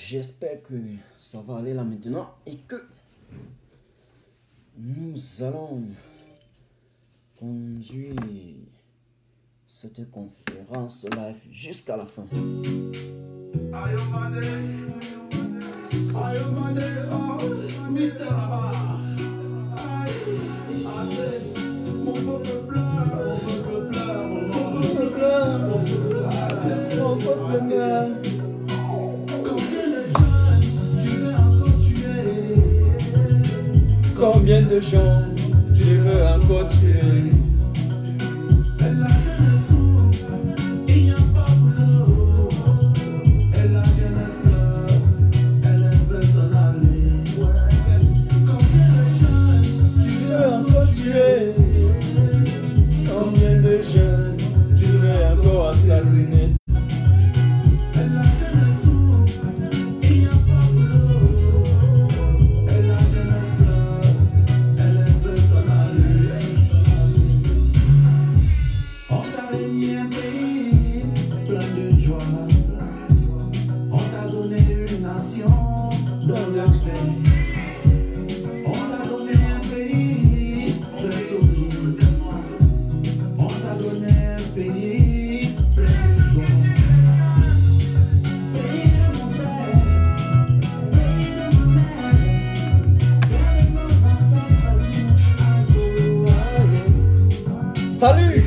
J'espère que ça va aller là maintenant et que nous allons conduire cette conférence live jusqu'à la fin. Mon peuple pleure, mon peuple meurt. Combien de gens tu veux encore tuer? Elle a jeunesse souffre, il n'y a pas boulot. Elle a jeunesse pleure, elle est personne à aller. Combien de jeunes tu veux encore tuer? Combien de jeunes tu veux encore assassiner? Salut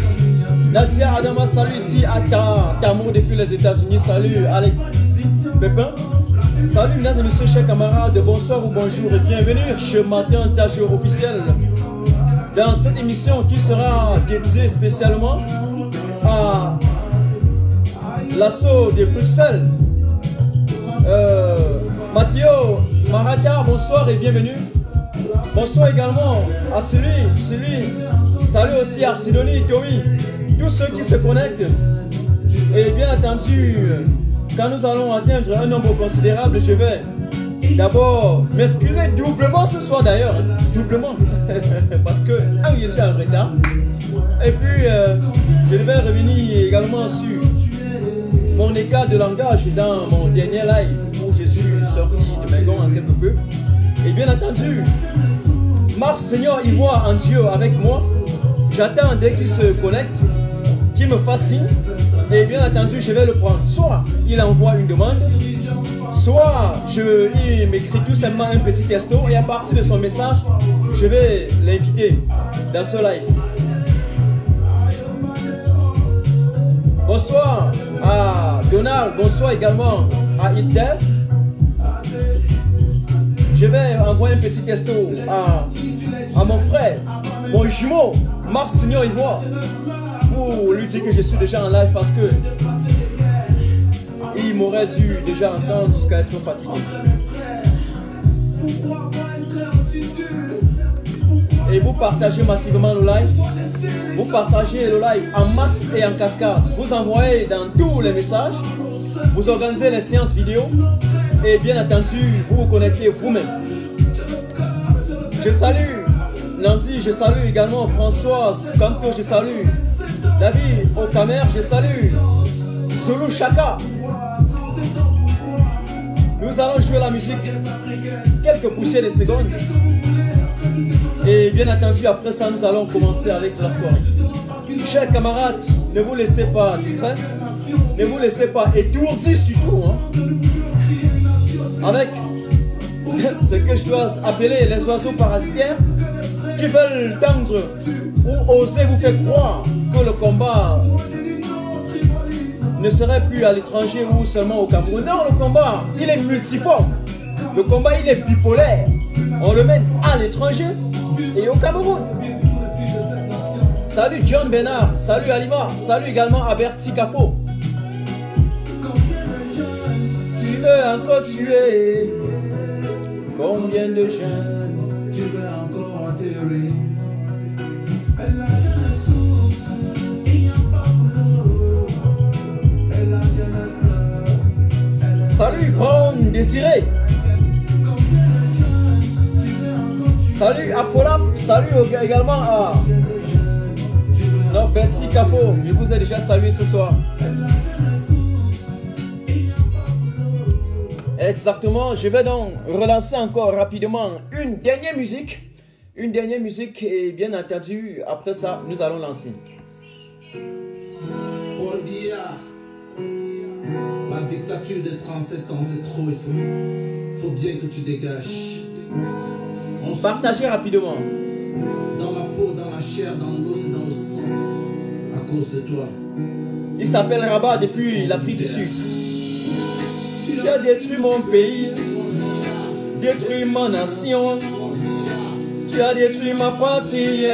Nadia Adama, salut ici à Tamo depuis les États-Unis, salut Alexis Pépin, salut mesdames et messieurs, chers camarades, bonsoir ou bonjour et bienvenue chez Martin Tajor officiel dans cette émission qui sera dédiée spécialement à l'assaut de Bruxelles. Matteo Marata, bonsoir et bienvenue. Bonsoir également à celui. Salut aussi à Sidonie, Tommy, tous ceux qui se connectent. Et bien entendu, quand nous allons atteindre un nombre considérable, je vais d'abord m'excuser doublement ce soir d'ailleurs. Doublement. Parce que je suis en retard. Et puis, je devais revenir également sur mon écart de langage dans mon dernier live où je suis sorti de mes gonds en quelque peu. Et bien entendu, Mars Seigneur Ivoire en duo avec moi. J'attends dès qu'il se connecte, qu'il me fasse signe, et bien entendu je vais le prendre. Soit il envoie une demande, soit il m'écrit tout simplement un petit texto et à partir de son message, je vais l'inviter dans ce live. Bonsoir à Donald, bonsoir également à Hitler. Je vais envoyer un petit texto à mon frère, mon jumeau, Mars Seigneur Ivoire, pour lui dire que je suis déjà en live parce que il m'aurait dû déjà entendre jusqu'à être fatigué. Et vous partagez massivement le live. Vous partagez le live en masse et en cascade. Vous envoyez dans tous les messages. Vous organisez les séances vidéo. Et bien entendu, vous vous connectez vous-même. Je salue Nandi, je salue également Françoise Kanto, je salue David Okamer, je salue Zulu Chaka. Nous allons jouer la musique quelques poussées de secondes. Et bien entendu, après ça, nous allons commencer avec la soirée. Chers camarades, ne vous laissez pas distraire, ne vous laissez pas étourdir surtout. Avec ce que je dois appeler les oiseaux parasitaires qui veulent tendre ou oser vous faire croire que le combat ne serait plus à l'étranger ou seulement au Cameroun. Non, le combat, il est multiforme. Le combat, il est bipolaire. On le met à l'étranger et au Cameroun. Salut John Bernard, salut Alima, salut également Aberti Capot. Tu veux encore tuer? Combien de jeunes tu veux encore enterrer? Elle a jeunesse souffre, il n'y a pas boulot. Elle a jeunesse pleure. Salut Brown Désiré. Salut Afolap, salut également à Betsy Cafo, je vous ai déjà salué ce soir. Exactement, je vais donc relancer encore rapidement une dernière musique. Une dernière musique et bien entendu, après ça, nous allons lancer. Paul Biya, la dictature de 37 ans, c'est trop, il faut bien que tu dégages. Partagez rapidement. Dans la peau, dans la chair, dans l'os et dans le sang, à cause de toi. Il s'appelle Rabat depuis l'Afrique du Sud. Tu as détruit mon pays, détruit ma nation, tu as détruit ma patrie.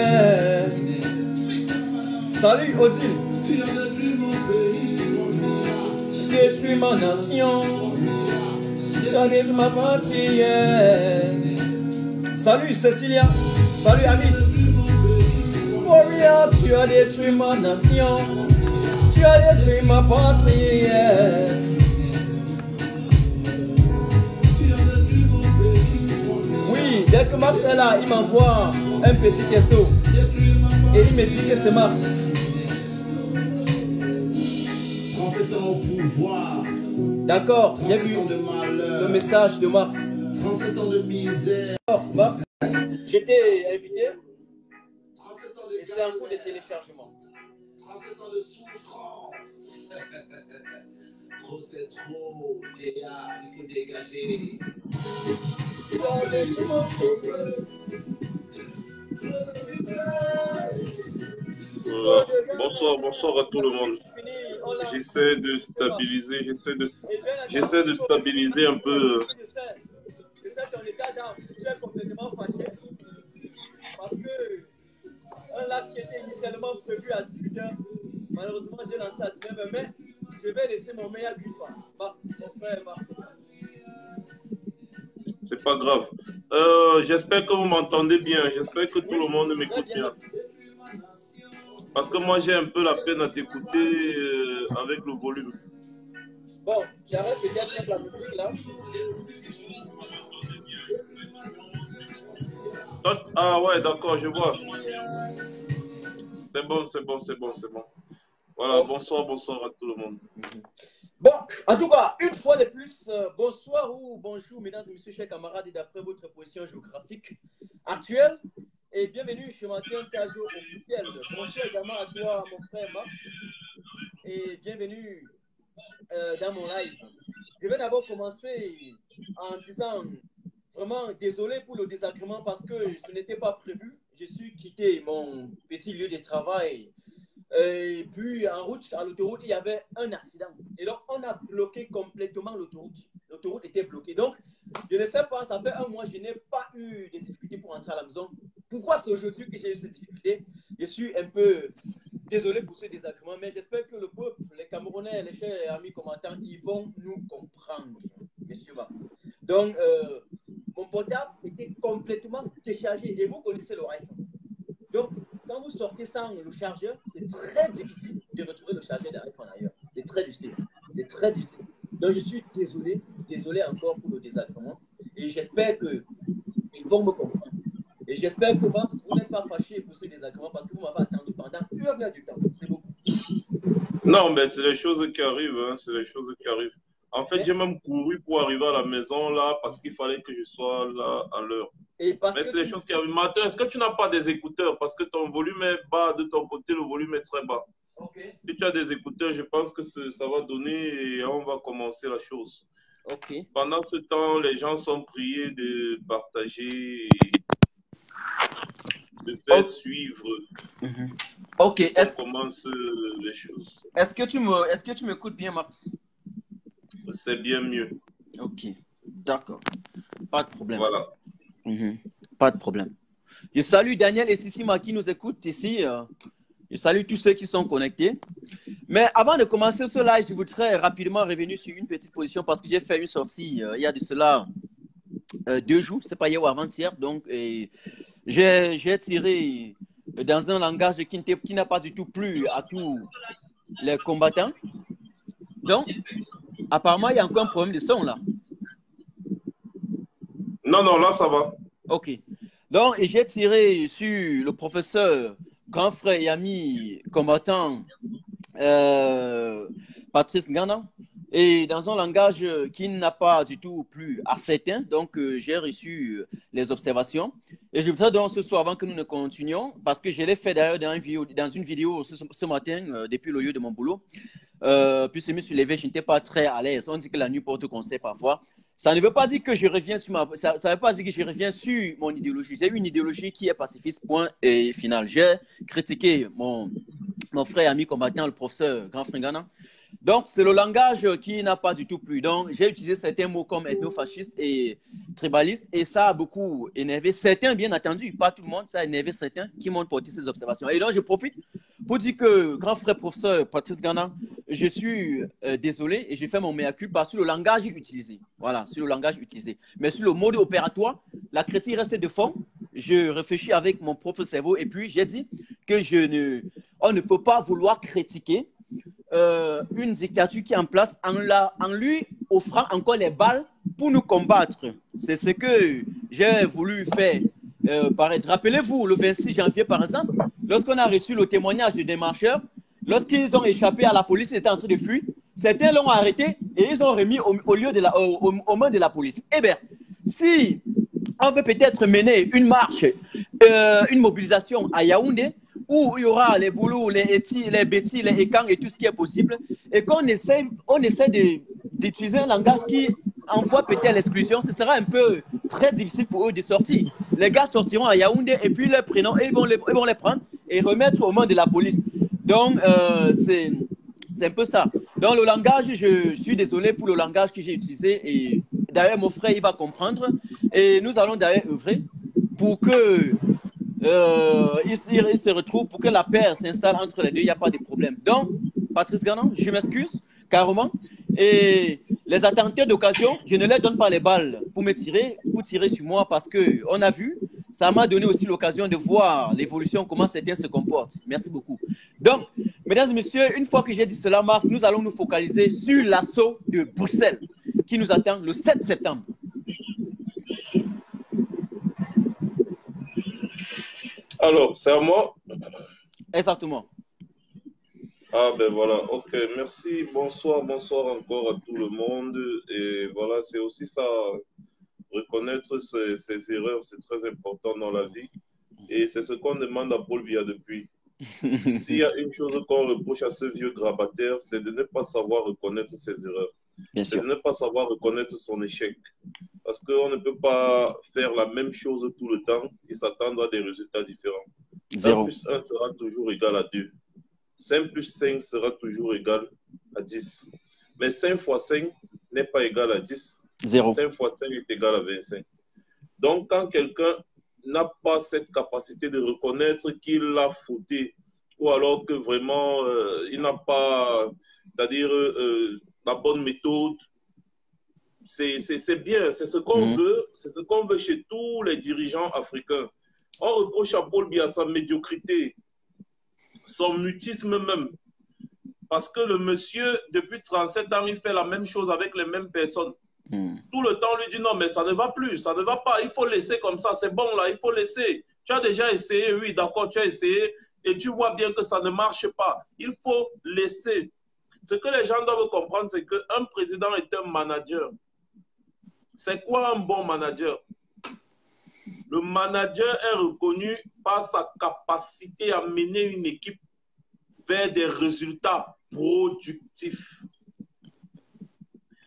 Salut Odile. Tu as détruit mon pays, Détruis ma nation, tu as détruit ma patrie. Salut Cécilia, salut Ami. Warrior, tu as détruit ma nation, tu as détruit ma patrie. Oui, dès que Mars est là, il m'envoie un petit texto et il me dit que c'est Mars. 37 ans au pouvoir. D'accord, j'ai vu le message de Mars. 37 ans de misère. Alors, Mars, j'étais invité 37 ans de et c'est un coup de téléchargement. 37 ans de souffrance. Trop c'est trop. Vieillard, il faut dégager. Voilà. Bonsoir à tout le monde. J'essaie de stabiliser un peu. Je sais ton état d'âme, tu es complètement fâché parce que un live qui était initialement prévu à 18h, malheureusement j'ai lancé à 19h, mais je vais laisser mon meilleur but, Mars, mon frère Mars. C'est pas grave. J'espère que vous m'entendez bien. J'espère que tout le monde m'écoute bien. Parce que moi, j'ai un peu la peine à t'écouter avec le volume. Bon, j'arrête peut-être la musique là. Ah ouais, d'accord, je vois. C'est bon. Voilà, bonsoir à tout le monde. Bon, en tout cas, une fois de plus, bonsoir ou bonjour, mesdames et messieurs, chers camarades, et d'après votre position géographique actuelle. Et bienvenue chez Martin Thiago officiel. Bonsoir également à toi, mon frère Marc. Et bienvenue dans mon live. Je vais d'abord commencer en disant vraiment désolé pour le désagrément parce que ce n'était pas prévu. Je suis quitté mon petit lieu de travail. Et puis en route, à l'autoroute, il y avait un accident. Et donc, on a bloqué complètement l'autoroute. L'autoroute était bloquée. Donc, je ne sais pas, ça fait un mois, je n'ai pas eu de difficultés pour entrer à la maison. Pourquoi c'est aujourd'hui que j'ai eu cette difficulté? Je suis un peu désolé pour ce désagrément, mais j'espère que le peuple, les Camerounais, les chers amis combattants, ils vont nous comprendre, monsieur Mars. Donc, mon portable était complètement déchargé et vous connaissez le iPhone. Donc, quand vous sortez sans le chargeur, c'est très difficile de retrouver le chargeur d'un iPhone ailleurs. C'est très difficile. C'est très difficile. Donc, je suis désolé encore pour le désagrément. Et j'espère qu'ils vont me comprendre. Et j'espère que Mars, vous n'êtes pas fâché pour ces désagréments parce que vous m'avez attendu pendant 1 heure du temps. C'est beaucoup. Non, mais c'est les choses qui arrivent. Hein, c'est les choses qui arrivent. En fait, j'ai même couru pour arriver à la maison là parce qu'il fallait que je sois là à l'heure. Mais c'est les choses qui arrivent. Martin, est-ce que tu n'as pas des écouteurs? Parce que ton volume est bas de ton côté, le volume est très bas. Okay. Si tu as des écouteurs, je pense que ça va donner et on va commencer la chose. Okay. Pendant ce temps, les gens sont priés de partager, de faire suivre. Ok. On commence les choses. Est-ce que tu m'écoutes bien, Max? C'est bien mieux. Ok. D'accord. Pas de problème. Voilà. Pas de problème. Je salue Daniel et Sissima qui nous écoutent ici. Je salue tous ceux qui sont connectés. Mais avant de commencer ce live, je voudrais rapidement revenir sur une petite position parce que j'ai fait une sortie il y a de cela 2 jours, c'est pas hier ou avant-hier. Donc, j'ai tiré dans un langage qui n'a pas du tout plu à tous les combattants. Donc, apparemment, il y a encore un problème de son là. Non, là, ça va. Ok. Donc, j'ai tiré sur le professeur, grand frère et ami combattant Patrice Ngana. et dans un langage qui n'a pas du tout plu à certains. Donc, j'ai reçu les observations. Et je voudrais donc ce soir, avant que nous ne continuions, parce que je l'ai fait d'ailleurs dans une vidéo ce matin, depuis le lieu de mon boulot, puis je me suis levé, je n'étais pas très à l'aise. On dit que la nuit porte conseil parfois. Ça ne veut pas dire que je reviens sur ça veut pas dire que je reviens sur mon idéologie. J'ai une idéologie qui est pacifiste, point et final. J'ai critiqué mon frère et ami combattant, le professeur Grand Fringana. Donc, c'est le langage qui n'a pas du tout plu. Donc, j'ai utilisé certains mots comme ethnofasciste et tribaliste, et ça a beaucoup énervé certains, bien entendu, pas tout le monde, ça a énervé certains qui m'ont porté ces observations. Et donc, je profite pour dire que, grand frère professeur Patrice Gana, je suis désolé et je fais mon mea culpa sur le langage utilisé. Voilà, sur le langage utilisé. Mais sur le mode opératoire, la critique reste de fond. Je réfléchis avec mon propre cerveau et puis j'ai dit que on ne peut pas vouloir critiquer une dictature qui est en place en lui offrant encore les balles pour nous combattre. C'est ce que j'ai voulu faire paraître. Rappelez-vous, le 26 janvier, par exemple, lorsqu'on a reçu le témoignage des démarcheurs, lorsqu'ils ont échappé à la police, ils étaient en train de fuir, certains l'ont arrêté et ils ont remis aux mains de la police. Eh bien, si on veut peut-être mener une marche, une mobilisation à Yaoundé, où il y aura les boulous, les étis, les bêtis, les écangs et tout ce qui est possible, et qu'on essaie d'utiliser un langage qui envoie peut-être l'exclusion, ce sera un peu très difficile pour eux de sortir. Les gars sortiront à Yaoundé et puis les prénoms, ils vont les prendre et remettre aux mains de la police. Donc, c'est un peu ça. Dans le langage, je suis désolé pour le langage que j'ai utilisé, et d'ailleurs, mon frère, il va comprendre, et nous allons d'ailleurs œuvrer pour que il se retrouve, pour que la paix s'installe entre les deux, il n'y a pas de problème. Donc, Patrice Ganan, je m'excuse carrément. Et les attentats d'occasion, je ne leur donne pas les balles pour tirer sur moi, parce qu'on a vu, ça m'a donné aussi l'occasion de voir l'évolution, comment certains se comportent. Merci beaucoup. Donc, mesdames et messieurs, une fois que j'ai dit cela, Mars, nous allons nous focaliser sur l'assaut de Bruxelles qui nous attend le 7 septembre. Alors, c'est à moi? Exactement. Ah ben voilà, ok, merci, bonsoir encore à tout le monde. Et voilà, c'est aussi ça, reconnaître ses erreurs, c'est très important dans la vie. Et c'est ce qu'on demande à Paul Biya depuis. S'il y a une chose qu'on reproche à ce vieux grabataire, c'est de ne pas savoir reconnaître ses erreurs. C'est de ne pas savoir reconnaître son échec. Parce qu'on ne peut pas faire la même chose tout le temps et s'attendre à des résultats différents. 1 plus 1 sera toujours égal à 2. 5 plus 5 sera toujours égal à 10. Mais 5 fois 5 n'est pas égal à 10. 5 fois 5 est égal à 25. Donc, quand quelqu'un n'a pas cette capacité de reconnaître qu'il a fauté, ou alors que vraiment il n'a pas, c'est-à-dire la bonne méthode, c'est bien, c'est ce qu'on veut, c'est ce qu'on veut chez tous les dirigeants africains. On reproche à Paul Biya sa médiocrité, son mutisme même, parce que le monsieur, depuis 37 ans, il fait la même chose avec les mêmes personnes. Tout le temps, on lui dit non, mais ça ne va plus, ça ne va pas, il faut laisser comme ça, c'est bon là, il faut laisser. Tu as déjà essayé, oui, d'accord, tu as essayé, et tu vois bien que ça ne marche pas. Il faut laisser. Ce que les gens doivent comprendre, c'est qu'un président est un manager. C'est quoi un bon manager? Le manager est reconnu par sa capacité à mener une équipe vers des résultats productifs.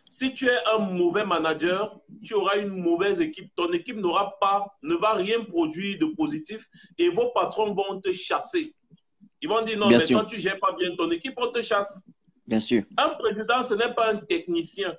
Si tu es un mauvais manager, tu auras une mauvaise équipe. Ton équipe ne va rien produire de positif et vos patrons vont te chasser. Ils vont dire non, mais toi, tu ne gères pas bien ton équipe, on te chasse. Bien sûr. Un président, ce n'est pas un technicien.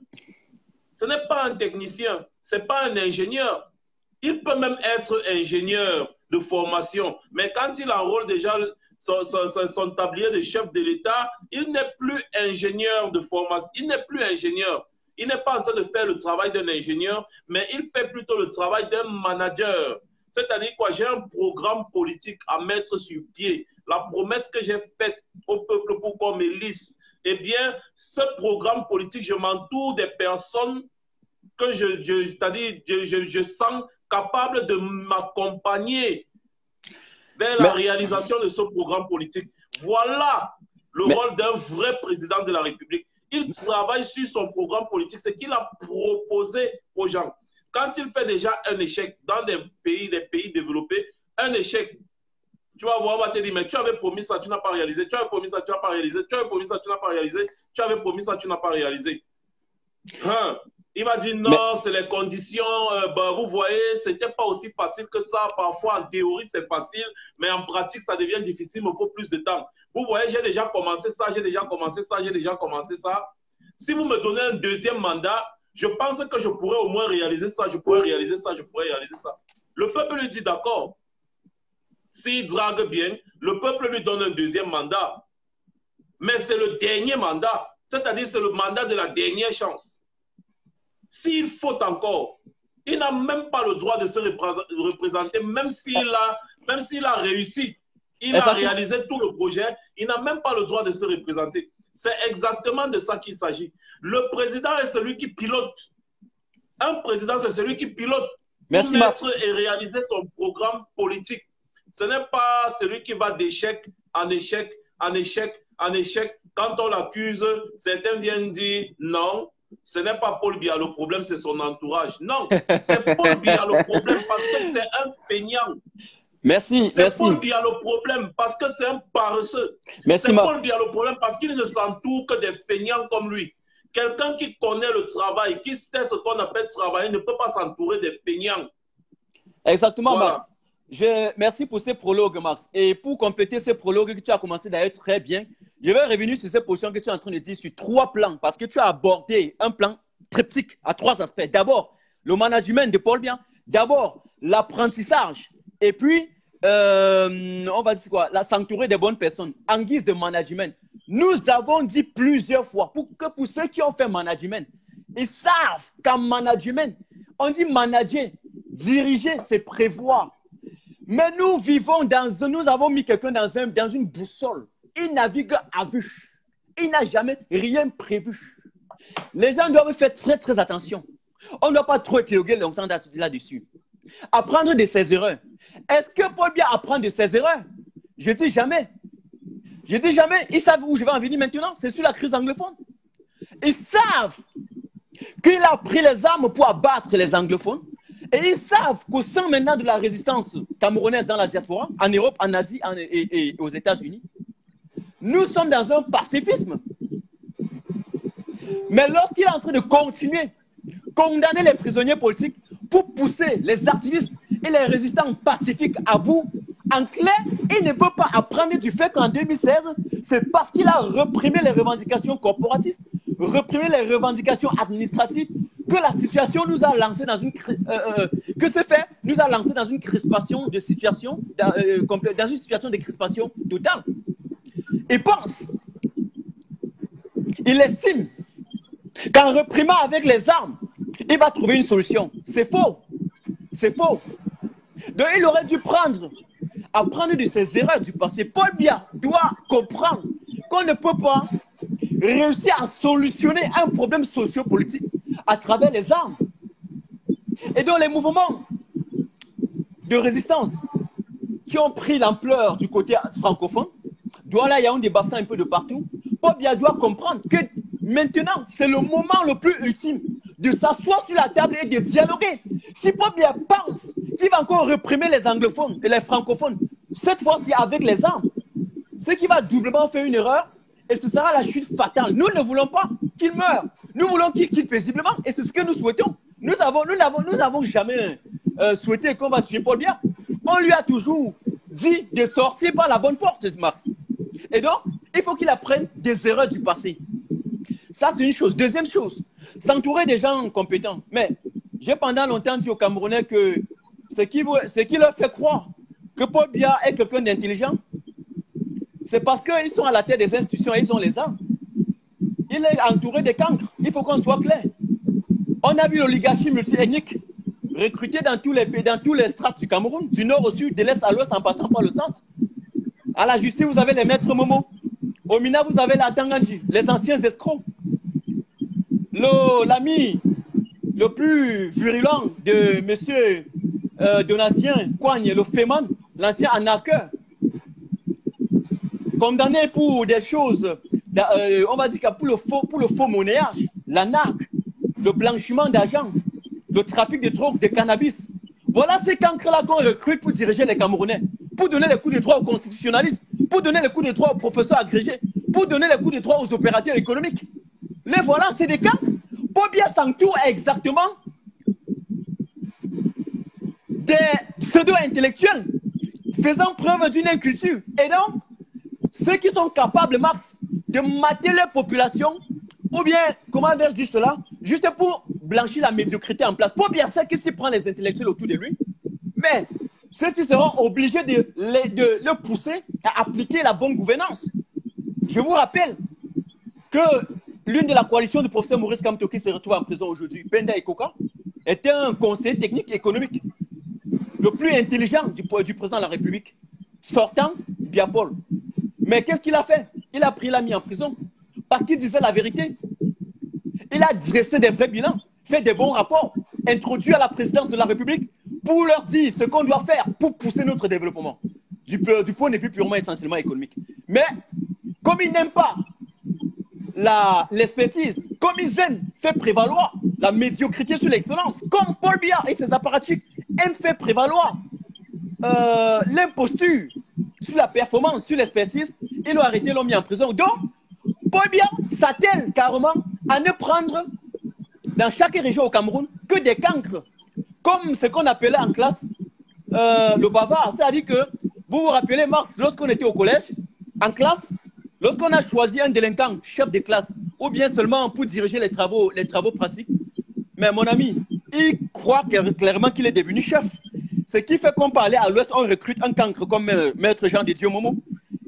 Ce n'est pas un technicien, ce n'est pas un ingénieur. Il peut même être ingénieur de formation, mais quand il enrôle déjà son tablier de chef de l'État, il n'est plus ingénieur de formation, il n'est plus ingénieur. Il n'est pas en train de faire le travail d'un ingénieur, mais il fait plutôt le travail d'un manager. C'est-à-dire quoi? J'ai un programme politique à mettre sur pied. La promesse que j'ai faite au peuple pour qu'on m'élise, eh bien, ce programme politique, je m'entoure des personnes que je sens capables de m'accompagner vers la réalisation de ce programme politique. Voilà le rôle d'un vrai président de la République. il travaille sur son programme politique, ce qu'il a proposé aux gens. Quand il fait déjà un échec dans des pays développés, un échec, tu vas voir, on va te dire, mais tu avais promis ça, tu n'as pas réalisé, tu avais promis ça, tu n'as pas réalisé, tu avais promis ça, tu n'as pas réalisé, tu avais promis ça, tu n'as pas réalisé. Hein? Il va dire non, c'est les conditions, vous voyez, ce n'était pas aussi facile que ça. Parfois, en théorie, c'est facile, mais en pratique, ça devient difficile, il me faut plus de temps. Vous voyez, j'ai déjà commencé ça, j'ai déjà commencé ça, j'ai déjà commencé ça. Si vous me donnez un deuxième mandat, je pense que je pourrais au moins réaliser ça, je pourrais réaliser ça, je pourrais réaliser ça. Le peuple lui dit d'accord. S'il drague bien, le peuple lui donne un deuxième mandat. Mais c'est le dernier mandat, c'est-à-dire c'est le mandat de la dernière chance. S'il faut encore, il n'a même pas le droit de se représenter, même s'il a réussi, il a réalisé tout le projet, il n'a même pas le droit de se représenter. C'est exactement de ça qu'il s'agit. Le président est celui qui pilote. Un président, c'est celui qui pilote pour mettre et réaliser son programme politique. Ce n'est pas celui qui va d'échec en échec, en échec, en échec. Quand on l'accuse, certains viennent dire non, ce n'est pas Paul Biya le problème, c'est son entourage. Non, c'est Paul Biya le problème parce que c'est un feignant. Merci, c'est Paul Biya le problème parce que c'est un paresseux. C'est Paul Biya le problème parce qu'il ne s'entoure que des feignants comme lui. Quelqu'un qui connaît le travail, qui sait ce qu'on appelle travailler, ne peut pas s'entourer des feignants. Exactement, voilà. Max. Merci pour ces prologues, Max. Et pour compléter ces prologues que tu as commencé d'ailleurs très bien, je vais revenir sur ces positions que tu es en train de dire sur 3 plans, parce que tu as abordé un plan triptyque à 3 aspects. D'abord, le management de Paul Biya. D'abord, l'apprentissage. Et puis, on va dire quoi? S'entourer des bonnes personnes en guise de management. Nous avons dit plusieurs fois que pour ceux qui ont fait management, ils savent qu'en management, on dit manager, diriger, c'est prévoir. Mais nous vivons nous avons mis quelqu'un dans une boussole. Il navigue à vue. Il n'a jamais rien prévu. Les gens doivent faire très, très attention. On ne doit pas trop épiloguer longtemps là-dessus. Apprendre de ses erreurs. Est-ce que Paul Biya apprend de ses erreurs? Je dis jamais. Je dis jamais. Ils savent où je vais en venir maintenant. C'est sur la crise anglophone. Ils savent qu'il a pris les armes pour abattre les anglophones. Et ils savent qu'au sein maintenant de la résistance camerounaise dans la diaspora, en Europe, en Asie et aux États-Unis, nous sommes dans un pacifisme. Mais lorsqu'il est en train de continuer, condamner les prisonniers politiques pour pousser les activistes et les résistants pacifiques à bout, en clair, il ne veut pas apprendre du fait qu'en 2016, c'est parce qu'il a reprimé les revendications corporatistes, reprimé les revendications administratives, que la situation nous a lancé dans une nous a lancé dans une crispation de situation, dans une situation de crispation totale. Il pense, il estime qu'en reprimant avec les armes, il va trouver une solution. C'est faux. C'est faux. Donc il aurait dû apprendre de ses erreurs du passé. Paul Biya doit comprendre qu'on ne peut pas réussir à solutionner un problème sociopolitique à travers les armes. Et donc les mouvements de résistance qui ont pris l'ampleur du côté francophone, Douala, Yaoundé, Bafoussam, un peu de partout, Paul Biya doit comprendre que maintenant, c'est le moment le plus ultime de s'asseoir sur la table et de dialoguer. Si Paul Biya pense qu'il va encore réprimer les anglophones et les francophones, cette fois-ci avec les armes, c'est qu'il va doublement faire une erreur et ce sera la chute fatale. Nous ne voulons pas qu'il meure. Nous voulons qu'il quitte paisiblement et c'est ce que nous souhaitons. Nous n'avons jamais souhaité qu'on va tuer Paul Biya. On lui a toujours dit de sortir par la bonne porte, Max. Et donc, il faut qu'il apprenne des erreurs du passé. Ça, c'est une chose. Deuxième chose, s'entourer des gens compétents. Mais j'ai pendant longtemps dit aux Camerounais que ce qui leur fait croire que Paul Biya est quelqu'un d'intelligent, c'est parce qu'ils sont à la tête des institutions et ils ont les armes. Il est entouré des cancres. Il faut qu'on soit clair. On a vu l'oligarchie multiethnique recrutée dans tous les pays, dans tous les strates du Cameroun, du nord au sud, de l'est à l'ouest, en passant par le centre. À la justice, vous avez les maîtres Momo. Au Mina, vous avez la Tangandji, les anciens escrocs. L'ami le plus virulent de M. Donatien Coigne, le Féman, l'ancien anarcheur, condamné pour des choses on va dire que pour le faux monnayage, la narque, le blanchiment d'argent, le trafic de drogue, de cannabis. Voilà ces cancres-là qu'on recrute pour diriger les Camerounais, pour donner les coups de droit aux constitutionnalistes, pour donner les coups de droit aux professeurs agrégés, pour donner les coups de droit aux opérateurs économiques. Les voilà, c'est des cancres. Pobia s'entoure exactement des pseudo-intellectuels faisant preuve d'une inculture. Et donc, ceux qui sont capables, Max, de mater leur population, ou bien, comment vais-je dire cela, juste pour blanchir la médiocrité en place. Pobia sait qu'il s'y prend les intellectuels autour de lui, mais ceux-ci seront obligés de le pousser à appliquer la bonne gouvernance. Je vous rappelle que l'une de la coalition du professeur Maurice Kamto qui se retrouve en prison aujourd'hui, Penda Ekoka, était un conseiller technique et économique, le plus intelligent du président de la République, sortant Biapol. Mais qu'est-ce qu'il a fait? Il a pris, l'a mis en prison parce qu'il disait la vérité. Il a dressé des vrais bilans, fait des bons rapports, introduit à la présidence de la République pour leur dire ce qu'on doit faire pour pousser notre développement du point de vue purement essentiellement économique. Mais comme ils n'aiment pas l'expertise, comme ils aiment faire prévaloir la médiocrité sur l'excellence, comme Paul Biya et ses apparatchiks aiment faire prévaloir l'imposture sur la performance, sur l'expertise, ils l'ont arrêté, l'ont mis en prison. Donc, Paul Biya s'attelle carrément à ne prendre dans chaque région au Cameroun que des cancres, comme ce qu'on appelait en classe le bavard. C'est-à-dire que, vous vous rappelez, Mars, lorsqu'on était au collège, en classe, lorsqu'on a choisi un délinquant, chef de classe, ou bien seulement pour diriger les travaux pratiques, mais mon ami, il croit clairement qu'il est devenu chef. Ce qui fait qu'on parlait à l'Ouest, on recrute un cancre comme Maître Jean de Dieu Momo.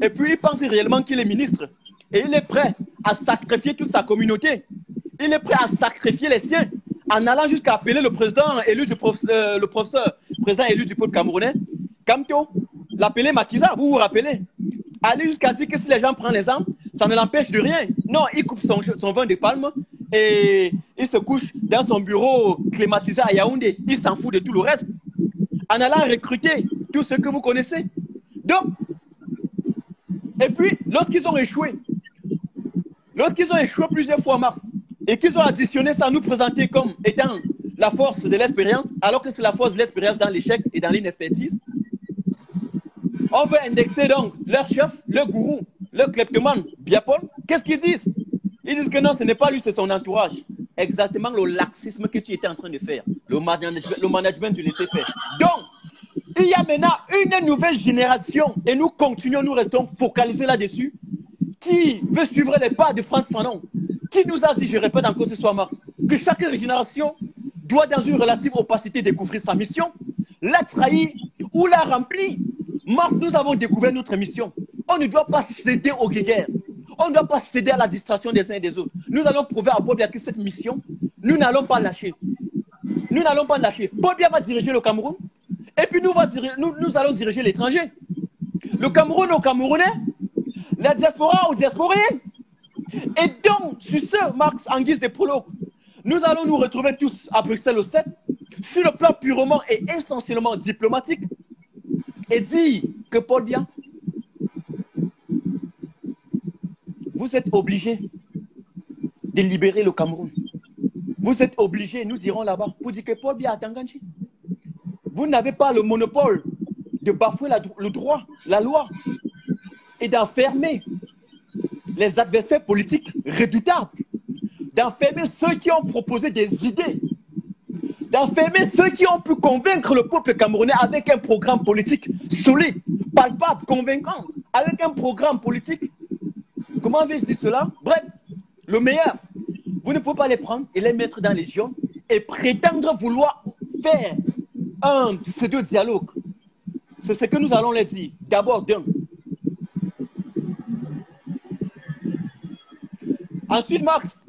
Et puis il pense réellement qu'il est ministre. Et il est prêt à sacrifier toute sa communauté. Il est prêt à sacrifier les siens en allant jusqu'à appeler le président élu du président élu du peuple camerounais, Kamto, l'appeler Makiza, vous vous rappelez? Aller jusqu'à dire que si les gens prennent les armes, ça ne l'empêche de rien. Non, il coupe son vin de palme et il se couche dans son bureau climatisé à Yaoundé. Il s'en fout de tout le reste. En allant recruter tous ceux que vous connaissez. Donc, et puis, lorsqu'ils ont échoué plusieurs fois, Mars, et qu'ils ont additionné ça à nous présenter comme étant la force de l'expérience, alors que c'est la force de l'expérience dans l'échec et dans l'inexpertise, on veut indexer donc leur chef, leur gourou, leur kleptomane, Biapol. Qu'est-ce qu'ils disent? Ils disent que non, ce n'est pas lui, c'est son entourage. Exactement le laxisme que tu étais en train de faire, le management du laisser-faire. Donc, il y a maintenant une nouvelle génération, et nous continuons, nous restons focalisés là-dessus, qui veut suivre les pas de Frantz Fanon, qui nous a dit, je répète encore ce soir, Mars, que chaque génération doit, dans une relative opacité, découvrir sa mission, la trahir ou la remplir. Mars, nous avons découvert notre mission. On ne doit pas céder aux guéguerres. On ne doit pas céder à la distraction des uns et des autres. Nous allons prouver à Paul Biya que cette mission, nous n'allons pas lâcher. Nous n'allons pas lâcher. Paul Biya va diriger le Cameroun et puis nous allons diriger l'étranger. Le Cameroun aux Camerounais, la diaspora aux diasporiens. Et donc, sur ce, Max, en guise de prologue, nous allons nous retrouver tous à Bruxelles le 7, sur le plan purement et essentiellement diplomatique, et dire que Paul Biya, vous êtes obligé de libérer le Cameroun. Vous êtes obligé, nous irons là-bas, pour dire que Paul Biya a Tanganji. Vous n'avez pas le monopole de bafouer le droit, la loi, et d'enfermer les adversaires politiques redoutables, d'enfermer ceux qui ont proposé des idées, d'enfermer ceux qui ont pu convaincre le peuple camerounais avec un programme politique solide, palpable, convaincant, avec un programme politique. Comment vais-je dire cela? Bref, le meilleur. Vous ne pouvez pas les prendre et les mettre dans les lions et prétendre vouloir faire un pseudo-dialogue. C'est ce que nous allons leur dire. D'abord, d'un. Ensuite, Max,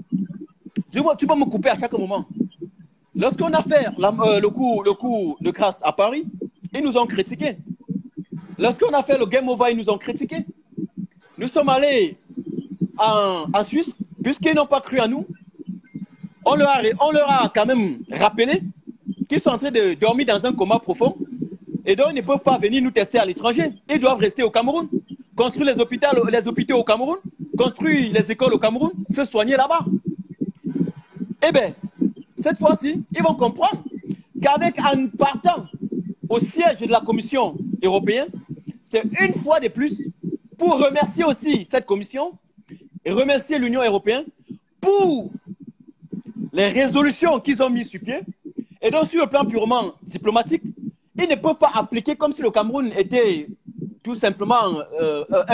tu peux me couper à chaque moment. Lorsqu'on a fait le coup de grâce à Paris, ils nous ont critiqués. Lorsqu'on a fait le Game Over, ils nous ont critiqués. Nous sommes allés en Suisse, puisqu'ils n'ont pas cru à nous. On leur a quand même rappelé qu'ils sont en train de dormir dans un coma profond. Et donc, ils ne peuvent pas venir nous tester à l'étranger. Ils doivent rester au Cameroun, construire les hôpitaux au Cameroun, construire les écoles au Cameroun, se soigner là-bas. Eh bien, cette fois-ci, ils vont comprendre en partant au siège de la Commission européenne, c'est une fois de plus pour remercier aussi cette commission et remercier l'Union européenne pour les résolutions qu'ils ont mises sur pied. Et donc, sur le plan purement diplomatique, ils ne peuvent pas appliquer comme si le Cameroun était tout simplement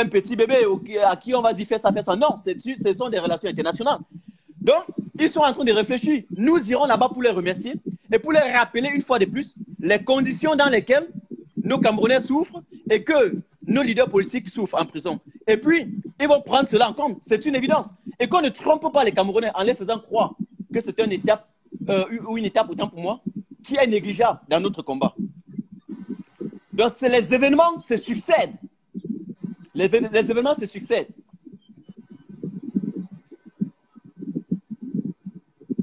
un petit bébé à qui on va dire fais ça, fais ça. Non, ce sont des relations internationales. Donc, ils sont en train de réfléchir. Nous irons là-bas pour les remercier et pour les rappeler une fois de plus les conditions dans lesquelles nos Camerounais souffrent et que nos leaders politiques souffrent en prison. Et puis, ils vont prendre cela en compte. C'est une évidence. Et qu'on ne trompe pas les Camerounais en les faisant croire que c'est une étape, autant pour moi, qui est négligeable dans notre combat. Donc, les événements se succèdent. Les événements se succèdent.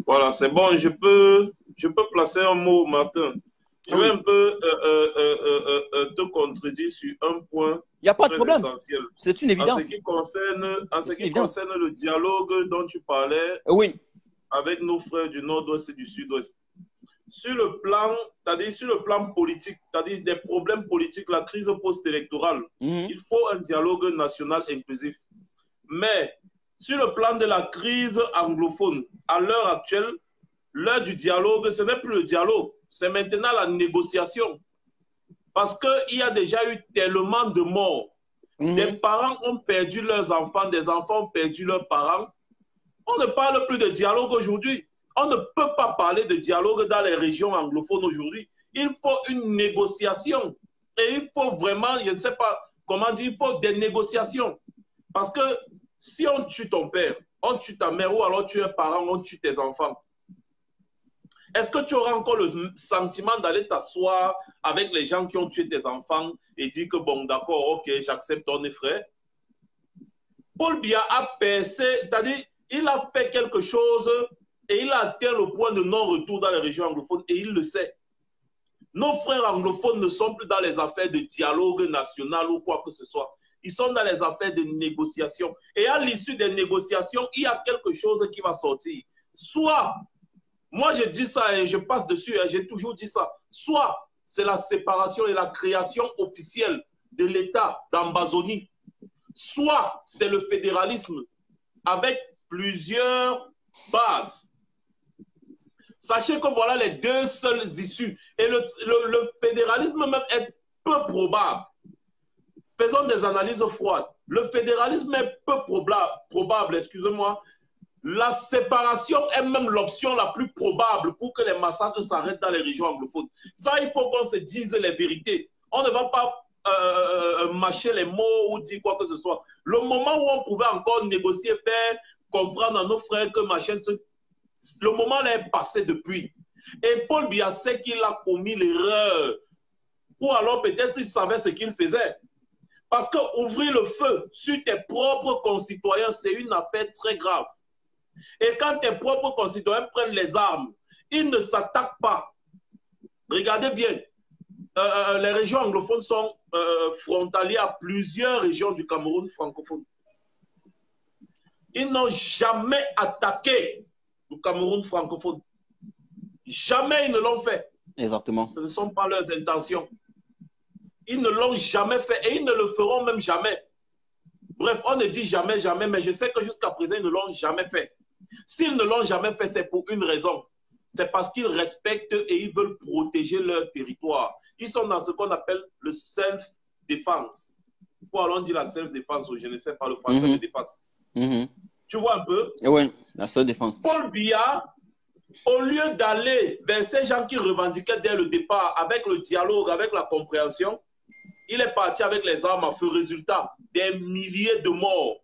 Voilà, c'est bon, je peux placer un mot, Martin. Je vais un peu te contredire sur un point. Il n'y a pas de problème. C'est une évidence. En ce qui concerne le dialogue dont tu parlais avec nos frères du Nord-Ouest et du Sud-Ouest. Sur le plan politique, c'est-à-dire des problèmes politiques, la crise post-électorale, il faut un dialogue national inclusif. Mais sur le plan de la crise anglophone, à l'heure actuelle, l'heure du dialogue, ce n'est plus le dialogue, c'est maintenant la négociation. Parce qu'il y a déjà eu tellement de morts. Des parents ont perdu leurs enfants, des enfants ont perdu leurs parents. On ne parle plus de dialogue aujourd'hui. On ne peut pas parler de dialogue dans les régions anglophones aujourd'hui. Il faut une négociation. Et il faut vraiment, je ne sais pas comment dire, il faut des négociations. Parce que si on tue ton père, on tue ta mère, ou alors tu es un parent, on tue tes enfants, est-ce que tu auras encore le sentiment d'aller t'asseoir avec les gens qui ont tué tes enfants et dire que bon, d'accord, ok, j'accepte ton frère? Paul Biya a percé, c'est-à-dire, il a fait quelque chose et il a atteint le point de non-retour dans les régions anglophones et il le sait. Nos frères anglophones ne sont plus dans les affaires de dialogue national ou quoi que ce soit. Ils sont dans les affaires de négociation. Et à l'issue des négociations, il y a quelque chose qui va sortir. Soit, moi je dis ça et je passe dessus, j'ai toujours dit ça, soit c'est la séparation et la création officielle de l'État d'Ambazonie, soit c'est le fédéralisme avec plusieurs bases. Sachez que voilà les deux seules issues. Et le fédéralisme même est peu probable. Faisons des analyses froides. Le fédéralisme est peu probable, excusez-moi. La séparation est même l'option la plus probable pour que les massacres s'arrêtent dans les régions anglophones. Ça, il faut qu'on se dise les vérités. On ne va pas mâcher les mots ou dire quoi que ce soit. Le moment où on pouvait encore négocier, faire comprendre à nos frères que machin, le moment là est passé depuis. Et Paul Biya sait qu'il a commis l'erreur. Ou alors peut-être il savait ce qu'il faisait. Parce que ouvrir le feu sur tes propres concitoyens, c'est une affaire très grave. Et quand tes propres concitoyens prennent les armes, ils ne s'attaquent pas. Regardez bien, les régions anglophones sont frontalières à plusieurs régions du Cameroun francophone. Ils n'ont jamais attaqué le Cameroun francophone. Jamais ils ne l'ont fait. Exactement. Ce ne sont pas leurs intentions. Ils ne l'ont jamais fait et ils ne le feront même jamais. Bref, on ne dit jamais, jamais, mais je sais que jusqu'à présent, ils ne l'ont jamais fait. S'ils ne l'ont jamais fait, c'est pour une raison. C'est parce qu'ils respectent et ils veulent protéger leur territoire. Ils sont dans ce qu'on appelle le self-défense. Pourquoi on dit la self-défense? Je ne sais pas, le français me dépasse. Tu vois un peu? Oui, la self-défense. Paul Biya, au lieu d'aller vers ces gens qui revendiquaient dès le départ avec le dialogue, avec la compréhension, il est parti avec les armes à feu. Résultat, des milliers de morts,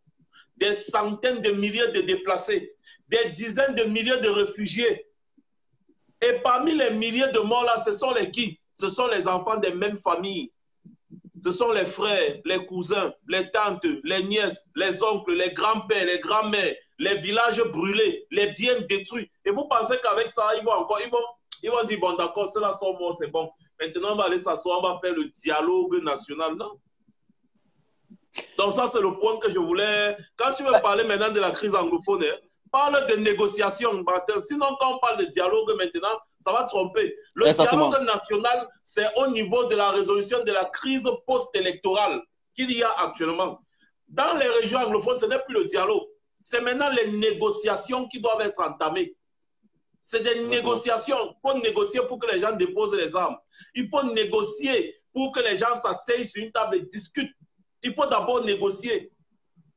des centaines de milliers de déplacés, des dizaines de milliers de réfugiés. Et parmi les milliers de morts là, ce sont les qui? Ce sont les enfants des mêmes familles. Ce sont les frères, les cousins, les tantes, les nièces, les oncles, les grands-pères, les grands-mères, les villages brûlés, les biens détruits. Et vous pensez qu'avec ça, ils vont dire, bon d'accord, ceux-là sont morts, c'est bon. Maintenant, on va aller s'asseoir, on va faire le dialogue national. Non. Donc ça, c'est le point que je voulais... Quand tu veux parler maintenant de la crise anglophone, hein, parle de négociation, Martin. Sinon, quand on parle de dialogue maintenant, ça va tromper. Le dialogue national, c'est au niveau de la résolution de la crise post-électorale qu'il y a actuellement. Dans les régions anglophones, ce n'est plus le dialogue. C'est maintenant les négociations qui doivent être entamées. C'est des négociations. Il faut négocier pour que les gens déposent les armes. Il faut négocier pour que les gens s'asseyent sur une table et discutent. Il faut d'abord négocier.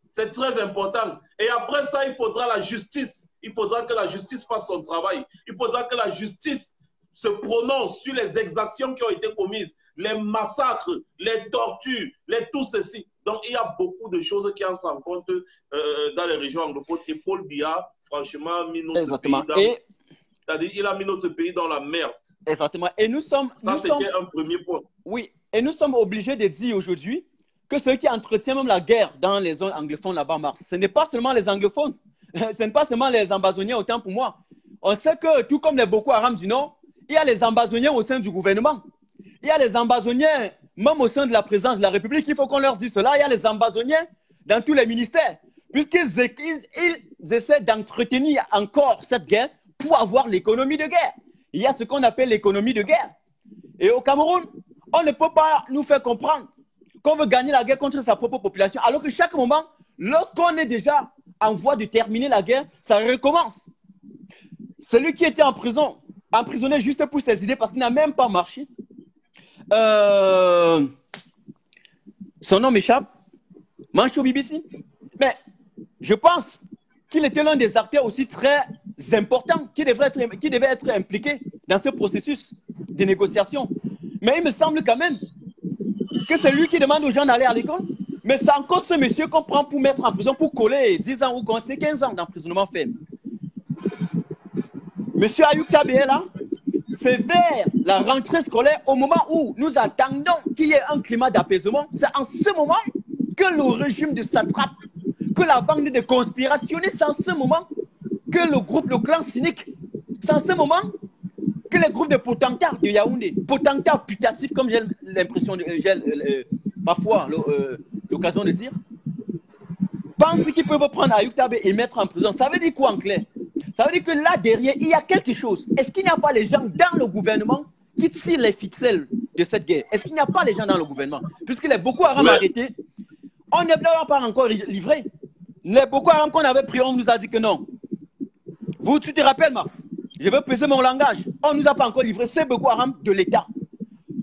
C'est très important. Et après ça, il faudra la justice. Il faudra que la justice fasse son travail. Il faudra que la justice se prononce sur les exactions qui ont été commises, les massacres, les tortures, tout ceci. Donc, il y a beaucoup de choses qui entrent en compte dans les régions anglophones. Et Paul Biya, franchement, a mis notre pays dans... C'est-à-dire, il a mis notre pays dans la merde. Exactement. Et nous sommes... Ça, c'était un premier point. Oui. Et nous sommes obligés de dire aujourd'hui que ceux qui entretiennent même la guerre dans les zones anglophones là-bas, Mars, ce n'est pas seulement les anglophones, ce n'est pas seulement les ambazoniens, autant pour moi. On sait que, tout comme les Boko Haram du Nord, il y a les ambazoniens au sein du gouvernement. Il y a les ambazoniens, même au sein de la présidence de la République, il faut qu'on leur dise cela. Il y a les ambazoniens dans tous les ministères, puisqu'ils essaient d'entretenir encore cette guerre pour avoir l'économie de guerre. Il y a ce qu'on appelle l'économie de guerre. Et au Cameroun, on ne peut pas nous faire comprendre qu'on veut gagner la guerre contre sa propre population, alors que chaque moment, lorsqu'on est déjà en voie de terminer la guerre, ça recommence. Celui qui était en prison, emprisonné juste pour ses idées parce qu'il n'a même pas marché. Son nom m'échappe, Mancho BBC. Mais je pense qu'il était l'un des acteurs aussi très importants qui devait être impliqué dans ce processus de négociation. Mais il me semble quand même que c'est lui qui demande aux gens d'aller à l'école. Mais c'est encore ce monsieur qu'on prend pour mettre en prison, pour coller 10 ans ou consigner 15 ans d'emprisonnement ferme. Monsieur Ayoub Tabe est là, c'est vers la rentrée scolaire, au moment où nous attendons qu'il y ait un climat d'apaisement. C'est en ce moment que le régime de satrape, que la bande de conspirationnistes, c'est en ce moment que le clan cynique, c'est en ce moment que les groupes de potentats de Yaoundé, potentats putatifs, comme j'ai l'impression, j'ai parfois l'occasion de dire, pensent qu'ils peuvent prendre Ayoub Tabe et mettre en prison. Ça veut dire quoi en clair? Ça veut dire que là derrière, il y a quelque chose. Est-ce qu'il n'y a pas les gens dans le gouvernement qui tirent les ficelles de cette guerre? Est-ce qu'il n'y a pas les gens dans le gouvernement? Puisque les Boko Haram arrêtés, on n'est pas encore livrés. Les Boko Haram qu'on avait pris, on nous a dit que non. Tu te rappelles, Mars? Je veux peser mon langage. On ne nous a pas encore livré ces Boko Haram de l'État.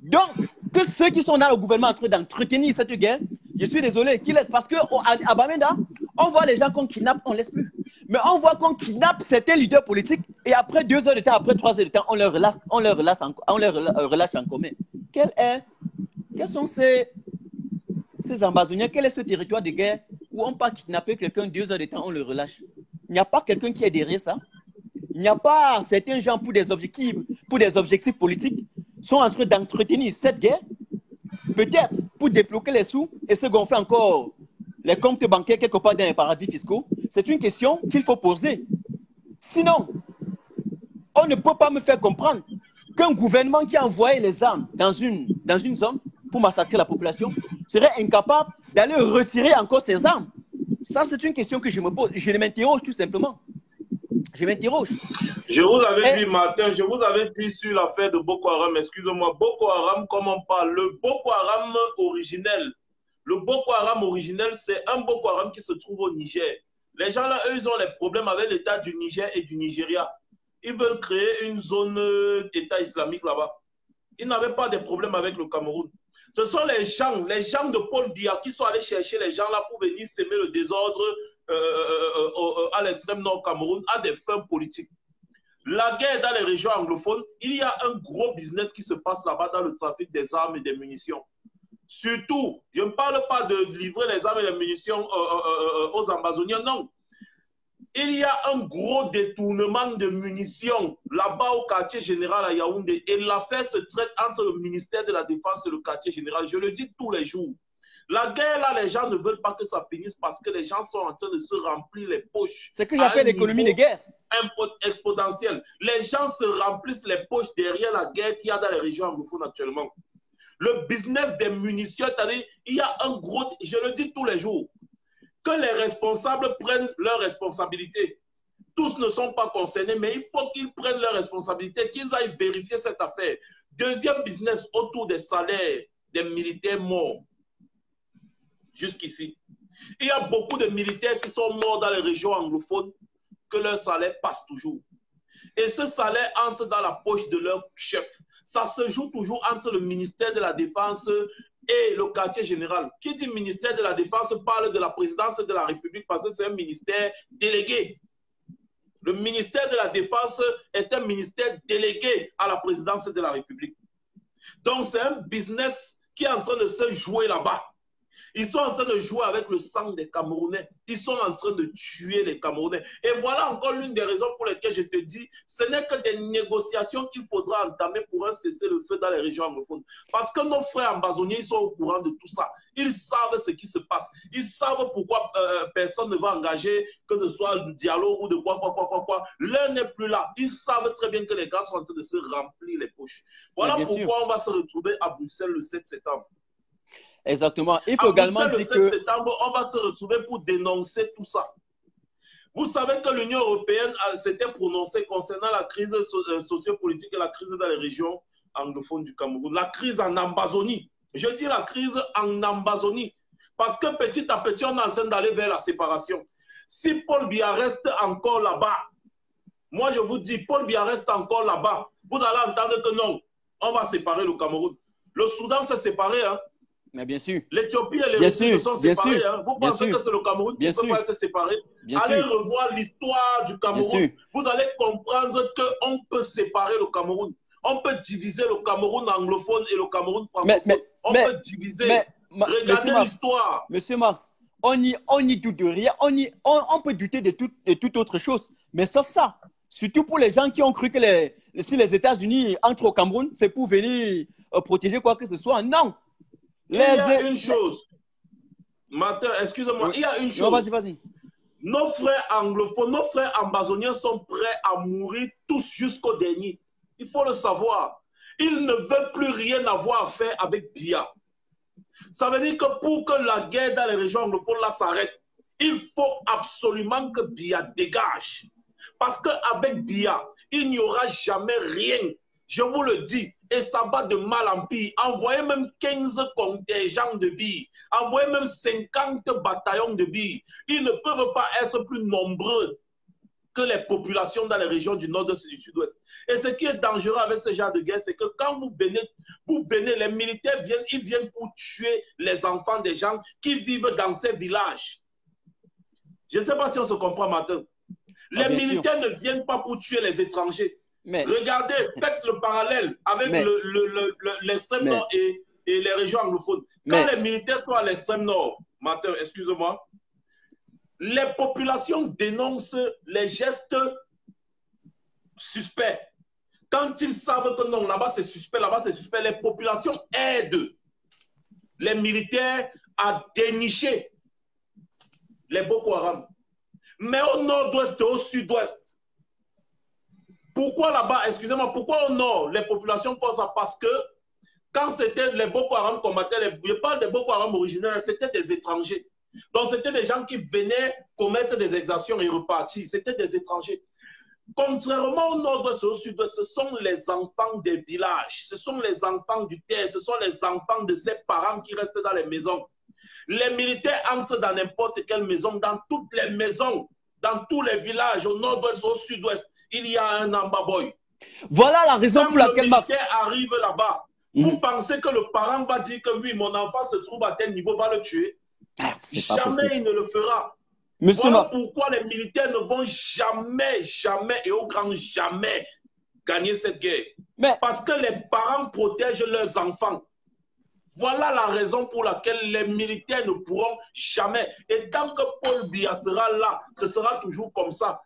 Donc, que ceux qui sont dans le gouvernement en train d'entretenir cette guerre, je suis désolé, qu'ils laissent. Parce qu'à Bamenda, on voit les gens qu'on kidnappe, on ne laisse plus. Mais on voit qu'on kidnappe certains leaders politiques et après 2 heures de temps, après 3 heures de temps, on leur relâche en commun. Quels sont ces ambazoniens? Quel est ce territoire de guerre où on peut kidnapper quelqu'un 2 heures de temps, on le relâche? Il n'y a pas quelqu'un qui est derrière ça. Il n'y a pas certains gens pour des objectifs politiques sont en train d'entretenir cette guerre, peut-être pour débloquer les sous et se gonfler encore les comptes bancaires quelque part dans les paradis fiscaux. C'est une question qu'il faut poser. Sinon, on ne peut pas me faire comprendre qu'un gouvernement qui a envoyé les armes dans une zone pour massacrer la population serait incapable d'aller retirer encore ses armes. Ça, c'est une question que je me pose. Je m'interroge tout simplement. Je m'interroge. Je vous avais dit, Martin, je vous avais dit sur l'affaire de Boko Haram, excusez-moi, Boko Haram, comment on parle? Le Boko Haram originel. Le Boko Haram originel, c'est un Boko Haram qui se trouve au Niger. Les gens là, eux, ils ont les problèmes avec l'État du Niger et du Nigeria. Ils veulent créer une zone d'État islamique là-bas. Ils n'avaient pas de problème avec le Cameroun. Ce sont les gens de Paul Biya qui sont allés chercher les gens là pour venir s'aimer le désordre à l'extrême nord Cameroun à des fins politiques. La guerre dans les régions anglophones, il y a un gros business qui se passe là-bas dans le trafic des armes et des munitions. Surtout, je ne parle pas de livrer les armes et les munitions aux Ambazoniens, non. Il y a un gros détournement de munitions là-bas au quartier général à Yaoundé et l'affaire se traite entre le ministère de la Défense et le quartier général. Je le dis tous les jours. La guerre, là, les gens ne veulent pas que ça finisse parce que les gens sont en train de se remplir les poches. C'est ce que j'appelle l'économie de guerre. Exponentielle. Les gens se remplissent les poches derrière la guerre qu'il y a dans les régions anglophones actuellement. Le business des munitions, c'est-à-dire, il y a un gros, je le dis tous les jours, que les responsables prennent leurs responsabilités. Tous ne sont pas concernés, mais il faut qu'ils prennent leurs responsabilités, qu'ils aillent vérifier cette affaire. Deuxième business autour des salaires des militaires morts. Jusqu'ici. Il y a beaucoup de militaires qui sont morts dans les régions anglophones, que leur salaire passe toujours. Et ce salaire entre dans la poche de leur chef. Ça se joue toujours entre le ministère de la Défense et le quartier général. Qui dit ministère de la Défense parle de la présidence de la République parce que c'est un ministère délégué. Le ministère de la Défense est un ministère délégué à la présidence de la République. Donc c'est un business qui est en train de se jouer là-bas. Ils sont en train de jouer avec le sang des Camerounais. Ils sont en train de tuer les Camerounais. Et voilà encore l'une des raisons pour lesquelles je te dis, ce n'est que des négociations qu'il faudra entamer pour un cessez-le-feu dans les régions anglophones. Parce que nos frères ambazoniens, ils sont au courant de tout ça. Ils savent ce qui se passe. Ils savent pourquoi personne ne va engager, que ce soit du dialogue ou de quoi. L'un n'est plus là. Ils savent très bien que les gars sont en train de se remplir les poches. Voilà pourquoi on va se retrouver à Bruxelles le 7 septembre. Exactement. Il faut également dire que... Le 7 septembre, on va se retrouver pour dénoncer tout ça. Vous savez que l'Union européenne s'était prononcée concernant la crise sociopolitique et la crise dans les régions anglophones du Cameroun. La crise en Ambazonie. Je dis la crise en Ambazonie. Parce que petit à petit, on est en train d'aller vers la séparation. Si Paul Biya reste encore là-bas, moi je vous dis, Paul Biya reste encore là-bas, vous allez entendre que non, on va séparer le Cameroun. Le Soudan s'est séparé, hein. Mais bien sûr. L'Éthiopie et les Russes se sont séparés. Hein. Vous pensez que c'est le Cameroun qui peut pas être séparé? Allez revoir l'histoire du Cameroun. Vous allez comprendre qu'on peut séparer le Cameroun. On peut diviser le Cameroun anglophone et le Cameroun francophone. On peut diviser. Regardez l'histoire. Monsieur Marx, on n'y doute de rien. On peut douter de toute autre chose. Mais sauf ça. Surtout pour les gens qui ont cru que si les États-Unis entrent au Cameroun, c'est pour venir protéger quoi que ce soit. Non. Il y a une chose. Martin, excusez-moi. Il y a une chose. Non, vas-y. Nos frères anglophones, nos frères ambazoniens sont prêts à mourir tous jusqu'au dernier. Il faut le savoir. Ils ne veulent plus rien avoir à faire avec Biya. Ça veut dire que pour que la guerre dans les régions anglophones là s'arrête, il faut absolument que Biya dégage. Parce qu'avec Biya, il n'y aura jamais rien. Je vous le dis, et ça va de mal en pire. Envoyez même 15 contingents de billes, envoyez même 50 bataillons de billes. Ils ne peuvent pas être plus nombreux que les populations dans les régions du nord-est et du sud-ouest. Et ce qui est dangereux avec ce genre de guerre, c'est que quand vous venez, les militaires viennent, ils viennent pour tuer les enfants des gens qui vivent dans ces villages. Je ne sais pas si on se comprend, Martin. Les militaires ne viennent pas pour tuer les étrangers. Mais... Regardez, faites le parallèle avec l'extrême nord et les régions anglophones. Quand les militaires sont à l'extrême nord, Martin, excusez-moi, les populations dénoncent les gestes suspects. Quand ils savent que non, là-bas c'est suspect, les populations aident les militaires à dénicher les Boko Haram. Mais au nord-ouest et au sud-ouest, pourquoi là-bas, excusez-moi, pourquoi au nord, les populations font ça? Parce que quand c'était les Boko Haram combattaient, je parle des Boko Haram originels, c'était des étrangers. Donc c'était des gens qui venaient commettre des exactions et repartir. C'était des étrangers. Contrairement au nord-ouest et au sud-ouest, ce sont les enfants des villages, ce sont les enfants du terre, ce sont les enfants de ces parents qui restent dans les maisons. Les militaires entrent dans n'importe quelle maison, dans toutes les maisons, dans tous les villages, au nord-ouest, au sud-ouest. Il y a un Ambaboy. Voilà la raison pour laquelle Max. Quand le militaire arrive là-bas, vous pensez que le parent va dire que oui, mon enfant se trouve à tel niveau, va le tuer? Jamais il ne le fera. Monsieur voilà Max. Pourquoi les militaires ne vont jamais et au grand jamais gagner cette guerre. Parce que les parents protègent leurs enfants. Voilà la raison pour laquelle les militaires ne pourront jamais. Et tant que Paul Biya sera là, ce sera toujours comme ça.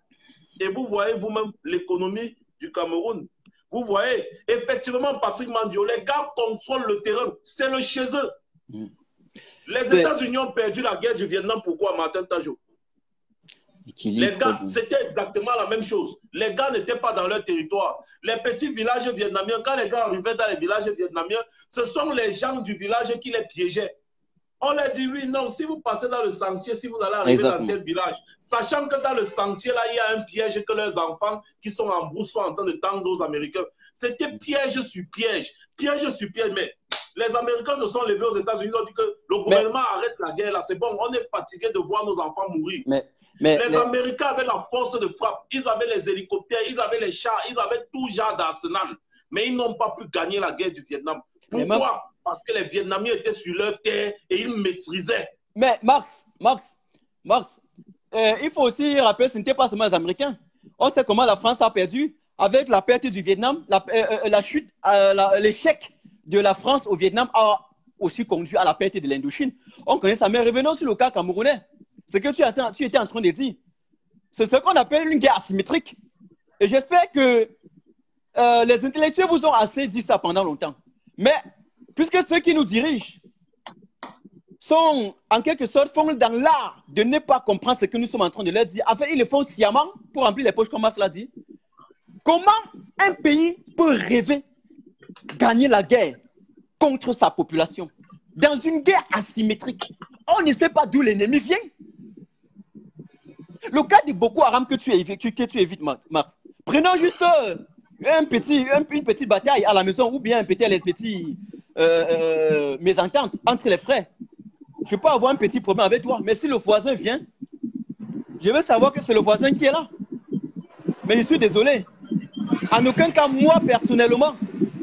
Et vous voyez vous-même l'économie du Cameroun. Vous voyez, effectivement, Patrick Mandio, les gars contrôlent le terrain. C'est le chez eux. Les États-Unis ont perdu la guerre du Vietnam. Pourquoi, Martin Tajo? Les gars, c'était exactement la même chose. Les gars n'étaient pas dans leur territoire. Les petits villages vietnamiens, quand les gars arrivaient dans les villages vietnamiens, ce sont les gens du village qui les piégeaient. On leur dit, oui, non, si vous passez dans le sentier, si vous allez arriver dans tel village, sachant que dans le sentier, là, il y a un piège que leurs enfants qui sont en brousse sont en train de tendre aux Américains. C'était piège sur piège, piège sur piège. Mais les Américains se sont levés aux États-Unis, ils ont dit que le gouvernement arrête la guerre, là, c'est bon, on est fatigué de voir nos enfants mourir. Les Américains avaient la force de frappe, ils avaient les hélicoptères, ils avaient les chars, ils avaient tout genre d'arsenal. Mais ils n'ont pas pu gagner la guerre du Vietnam. Pourquoi? Parce que les Vietnamiens étaient sur leur terre et ils maîtrisaient. Mais Max, il faut aussi rappeler que ce n'était pas seulement les Américains. On sait comment la France a perdu avec la perte du Vietnam, la chute, l'échec de la France au Vietnam a aussi conduit à la perte de l'Indochine. On connaît ça, mais revenons sur le cas camerounais. Ce que tu étais en train de dire, c'est ce qu'on appelle une guerre asymétrique. Et j'espère que les intellectuels vous ont assez dit ça pendant longtemps. Mais puisque ceux qui nous dirigent sont en quelque sorte font dans l'art de ne pas comprendre ce que nous sommes en train de leur dire, en fait, ils le font sciemment pour remplir les poches, comme Mas l'a dit. Comment un pays peut rêver gagner la guerre contre sa population dans une guerre asymétrique? On ne sait pas d'où l'ennemi vient. Le cas de Boko Haram que tu évites, Max. Prenons juste une petite bataille à la maison ou bien peut-être les petits mésententes entre les frères. Je peux avoir un petit problème avec toi, mais si le voisin vient, je veux savoir que c'est le voisin qui est là. Mais je suis désolé. En aucun cas, moi, personnellement,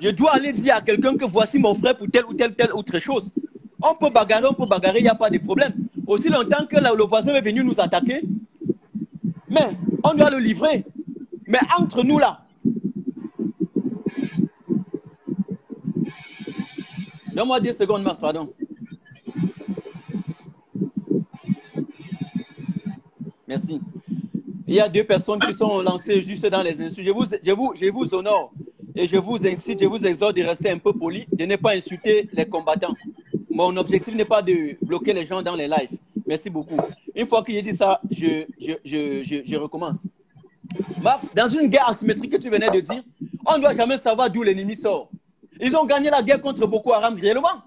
je dois aller dire à quelqu'un que voici mon frère pour telle autre chose. On peut bagarrer, il n'y a pas de problème. Aussi longtemps que le voisin est venu nous attaquer, mais on doit le livrer. Mais entre nous là, donne-moi 10 secondes, Max, pardon. Merci. Il y a 2 personnes qui sont lancées juste dans les insultes. Je vous honore et je vous incite, je vous exhorte de rester un peu poli, de ne pas insulter les combattants. Mon objectif n'est pas de bloquer les gens dans les lives. Merci beaucoup. Une fois que j'ai dit ça, je recommence. Max, dans une guerre asymétrique que tu venais de dire, on ne doit jamais savoir d'où l'ennemi sort. Ils ont gagné la guerre contre Boko Haram réellement.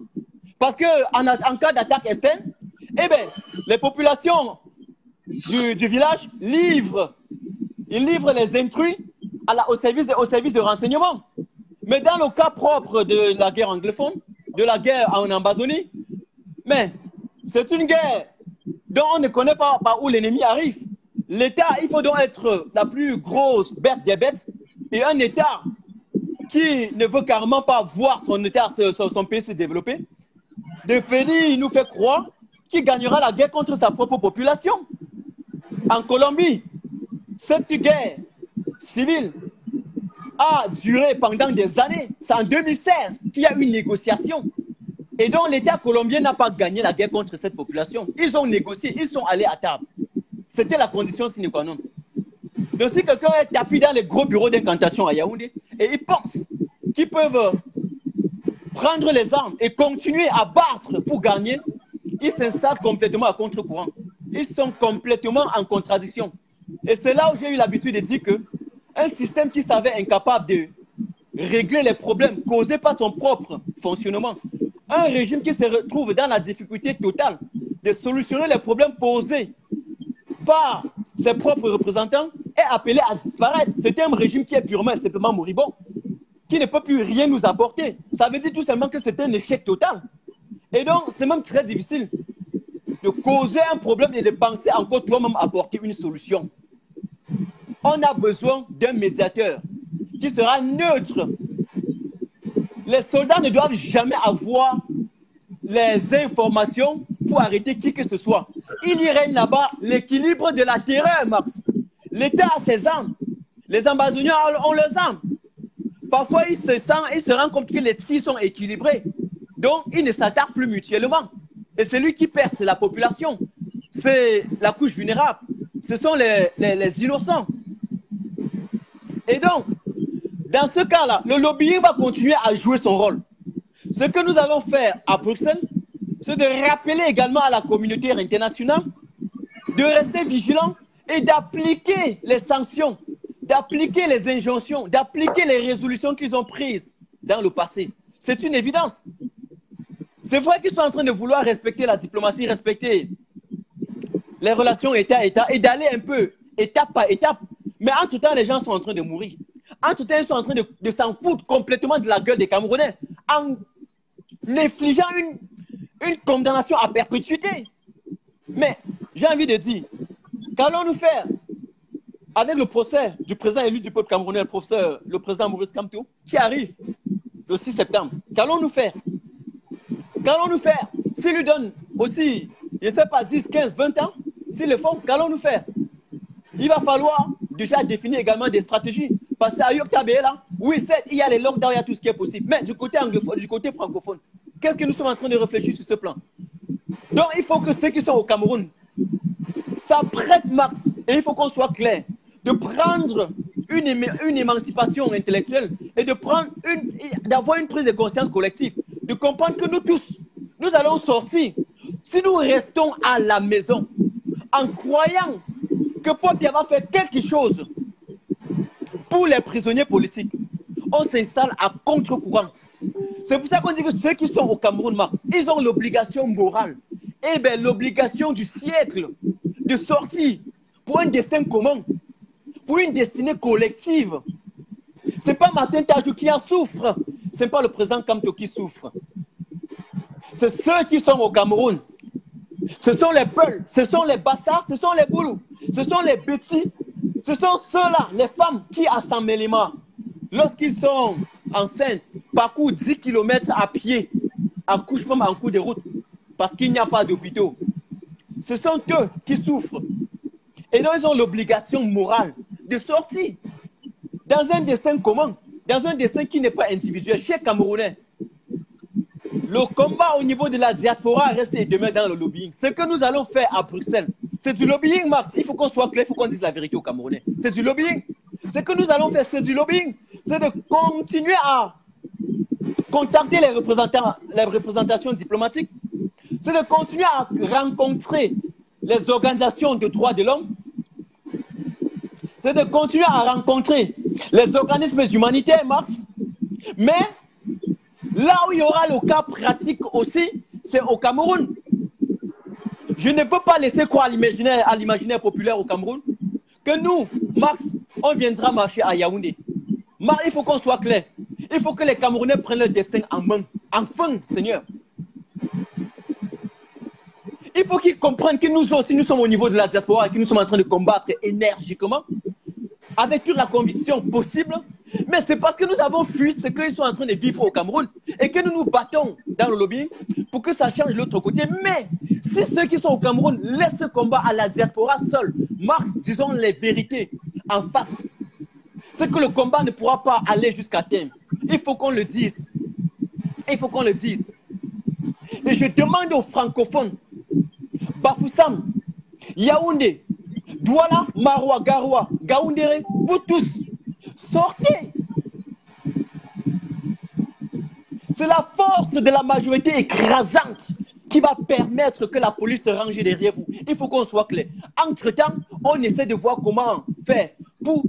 Parce qu'en cas d'attaque externe, eh bien, les populations du village livrent les intrus au service de renseignement. Mais dans le cas propre de la guerre anglophone, de la guerre en Amazonie, mais c'est une guerre dont on ne connaît pas par où l'ennemi arrive. L'État, il faut donc être la plus grosse bête des bêtes et un État qui ne veut carrément pas voir son pays se développer, de venir, il nous fait croire qu'il gagnera la guerre contre sa propre population. En Colombie, cette guerre civile a duré pendant des années. C'est en 2016 qu'il y a eu une négociation. Et donc l'État colombien n'a pas gagné la guerre contre cette population. Ils ont négocié, ils sont allés à table. C'était la condition sine qua non. Donc si quelqu'un est tapis dans les gros bureaux d'incantation à Yaoundé et ils pensent qu'ils peuvent prendre les armes et continuer à battre pour gagner, ils s'installent complètement à contre-courant. Ils sont complètement en contradiction. Et c'est là où j'ai eu l'habitude de dire qu'un système qui savait incapable de régler les problèmes causés par son propre fonctionnement, un régime qui se retrouve dans la difficulté totale de solutionner les problèmes posés par ses propres représentants est appelé à disparaître. C'est un régime qui est purement et simplement moribond, qui ne peut plus rien nous apporter. Ça veut dire tout simplement que c'est un échec total. Et donc, c'est même très difficile de causer un problème et de penser encore toi-même apporter une solution. On a besoin d'un médiateur qui sera neutre. Les soldats ne doivent jamais avoir les informations pour arrêter qui que ce soit. Il y règne là-bas l'équilibre de la terreur, Max. L'État a ses armes. Les Amazoniens ont leurs armes. Parfois, ils se rendent compte que les tirs sont équilibrés. Donc, ils ne s'attaquent plus mutuellement. Et celui qui perd, c'est la population. C'est la couche vulnérable. Ce sont les innocents. Et donc, dans ce cas-là, le lobbying va continuer à jouer son rôle. Ce que nous allons faire à Bruxelles, c'est de rappeler également à la communauté internationale de rester vigilant et d'appliquer les sanctions, d'appliquer les injonctions, d'appliquer les résolutions qu'ils ont prises dans le passé. C'est une évidence. C'est vrai qu'ils sont en train de vouloir respecter la diplomatie, respecter les relations État-État et d'aller un peu étape par étape. Mais entre-temps, les gens sont en train de mourir. Entre-temps, ils sont en train de s'en foutre complètement de la gueule des Camerounais en infligeant une condamnation à perpétuité. Mais j'ai envie de dire, qu'allons-nous faire avec le procès du président élu du peuple camerounais, le président Maurice Kamto, qui arrive le 6 septembre? Qu'allons-nous faire? Qu'allons-nous faire? S'il lui donne aussi, je ne sais pas, 10, 15, 20 ans, s'ils le font, qu'allons-nous faire? Il va falloir déjà définir également des stratégies. Parce qu'à Yoktabé, là, oui, certes, il y a les lockdowns, il y a tout ce qui est possible. Mais du côté anglophone, du côté francophone, qu'est-ce que nous sommes en train de réfléchir sur ce plan? Donc, il faut que ceux qui sont au Cameroun s'apprêtent, Max, et il faut qu'on soit clair, de prendre une émancipation intellectuelle et d'avoir une prise de conscience collective, de comprendre que nous tous, nous allons sortir. Si nous restons à la maison en croyant que Paul Biya va faire quelque chose pour les prisonniers politiques, on s'installe à contre-courant. C'est pour ça qu'on dit que ceux qui sont au Cameroun, Max, ils ont l'obligation morale, et bien l'obligation du siècle de sortir pour un destin commun, pour une destinée collective. Ce n'est pas Martin Tajou qui en souffre, ce n'est pas le président Kamto qui souffre. C'est ceux qui sont au Cameroun. Ce sont les Peuls, ce sont les Bassards, ce sont les Boulous, ce sont les Bétis, ce sont ceux-là, les femmes qui, à Saint-Mélima, lorsqu'ils sont enceintes, parcourent 10 km à pied, accouchement en cours de route, parce qu'il n'y a pas d'hôpitaux. Ce sont eux qui souffrent. Et donc, ils ont l'obligation morale de sortir dans un destin commun, dans un destin qui n'est pas individuel. Chez Camerounais, le combat au niveau de la diaspora reste et demeure dans le lobbying. Ce que nous allons faire à Bruxelles, c'est du lobbying, Max. Il faut qu'on soit clair, il faut qu'on dise la vérité aux Camerounais. C'est du lobbying. Ce que nous allons faire, c'est du lobbying. C'est de continuer à contacter les représentations diplomatiques. C'est de continuer à rencontrer les organisations de droits de l'homme. C'est de continuer à rencontrer les organismes humanitaires, Max. Mais là où il y aura le cas pratique aussi, c'est au Cameroun. Je ne peux pas laisser croire à l'imaginaire populaire au Cameroun que nous, Max, on viendra marcher à Yaoundé. Mais il faut qu'on soit clair. Il faut que les Camerounais prennent leur destin en main. Enfin, Seigneur. Il faut qu'ils comprennent que nous aussi, nous sommes au niveau de la diaspora et que nous sommes en train de combattre énergiquement, avec toute la conviction possible. Mais c'est parce que nous avons fui ce qu'ils sont en train de vivre au Cameroun et que nous nous battons dans le lobbying pour que ça change de l'autre côté. Mais si ceux qui sont au Cameroun laissent ce combat à la diaspora seule, Marx, disons les vérités en face, c'est que le combat ne pourra pas aller jusqu'à terme. Il faut qu'on le dise. Il faut qu'on le dise. Et je demande aux francophones, Bafoussam, Yaoundé, Douala, Maroua, Garoua, Gaoundéré, vous tous, sortez. C'est la force de la majorité écrasante qui va permettre que la police se range derrière vous. Il faut qu'on soit clair. Entre-temps, on essaie de voir comment faire pour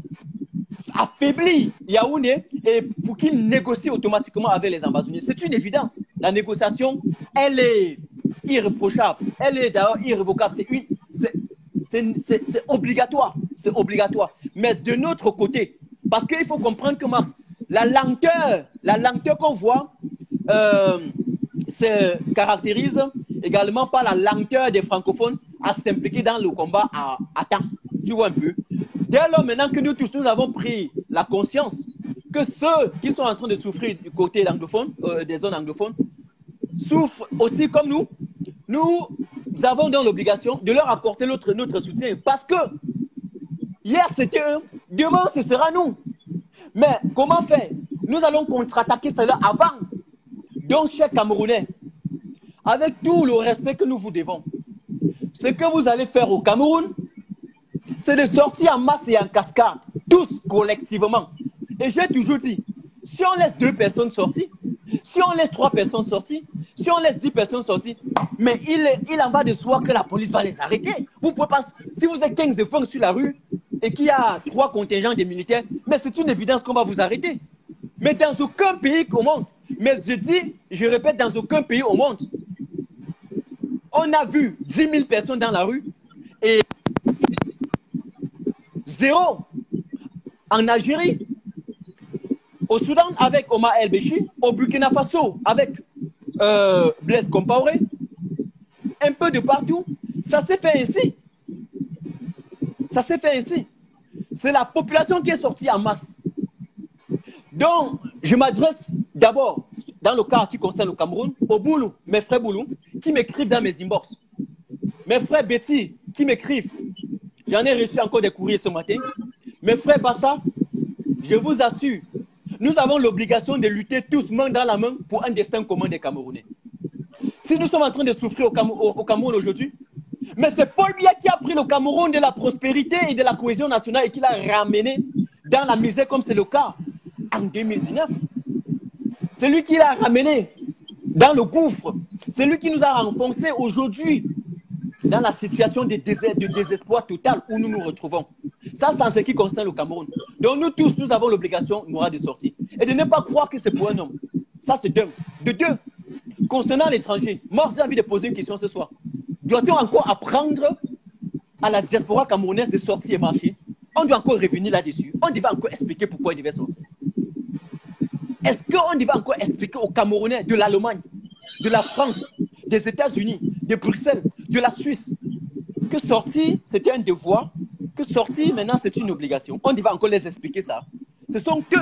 affaiblir Yaoundé et pour qu'il négocie automatiquement avec les ambazoniers. C'est une évidence. La négociation, elle est irréprochable. Elle est d'ailleurs irrévocable. C'est obligatoire. C'est obligatoire. Mais de notre côté, parce qu'il faut comprendre que Marx, la lenteur qu'on voit se caractérise également par la lenteur des francophones à s'impliquer dans le combat à temps. Tu vois un peu. Dès lors maintenant que nous tous, nous avons pris la conscience que ceux qui sont en train de souffrir du côté anglophone, des zones anglophones, souffrent aussi comme nous, nous avons donc l'obligation de leur apporter notre soutien. Parce que hier c'était eux, demain ce sera nous. Mais comment faire? Nous allons contre-attaquer cela avant. Donc, chers Camerounais, avec tout le respect que nous vous devons, ce que vous allez faire au Cameroun, c'est de sortir en masse et en cascade, tous collectivement. Et j'ai toujours dit, si on laisse 2 personnes sorties, si on laisse 3 personnes sorties, Si on laisse 10 personnes sortir, mais il en va de soi que la police va les arrêter. Vous pouvez pas, si vous êtes 15 enfants sur la rue et qu'il y a 3 contingents de militaires, mais c'est une évidence qu'on va vous arrêter. Mais dans aucun pays au monde, mais je répète, dans aucun pays au monde, on a vu 10 000 personnes dans la rue et 0 en Algérie, au Soudan avec Omar El-Béchir, au Burkina Faso avec Blaise Compaoré, un peu de partout. Ça s'est fait ainsi. Ça s'est fait ainsi. C'est la population qui est sortie en masse. Donc, je m'adresse d'abord, dans le cas qui concerne le Cameroun, aux Boulou, mes frères Boulou, qui m'écrivent dans mes inbox. Mes frères Betty, qui m'écrivent. J'en ai reçu encore des courriers ce matin. Mes frères Bassa, je vous assure, nous avons l'obligation de lutter tous main dans la main pour un destin commun des Camerounais. Si nous sommes en train de souffrir au Cameroun aujourd'hui, mais c'est Paul Biya qui a pris le Cameroun de la prospérité et de la cohésion nationale et qui l'a ramené dans la misère comme c'est le cas en 2019. C'est lui qui l'a ramené dans le gouffre. C'est lui qui nous a enfoncés aujourd'hui dans la situation de désespoir total où nous nous retrouvons. Ça, c'est en ce qui concerne le Cameroun. Donc nous tous, nous avons l'obligation, Moura, de sortir. Et de ne pas croire que c'est pour un homme. Ça, c'est d'un. De deux, concernant l'étranger, moi, j'ai envie de poser une question ce soir. Doit-on encore apprendre à la diaspora camerounaise de sortir et marcher? On doit encore revenir là-dessus. On devait encore expliquer pourquoi il devait sortir. Est-ce qu'on devait encore expliquer aux Camerounais de l'Allemagne, de la France, des États-Unis, de Bruxelles, de la Suisse, que sortir, c'était un devoir, que sortir, maintenant, c'est une obligation? On devait encore les expliquer ça. Ce sont que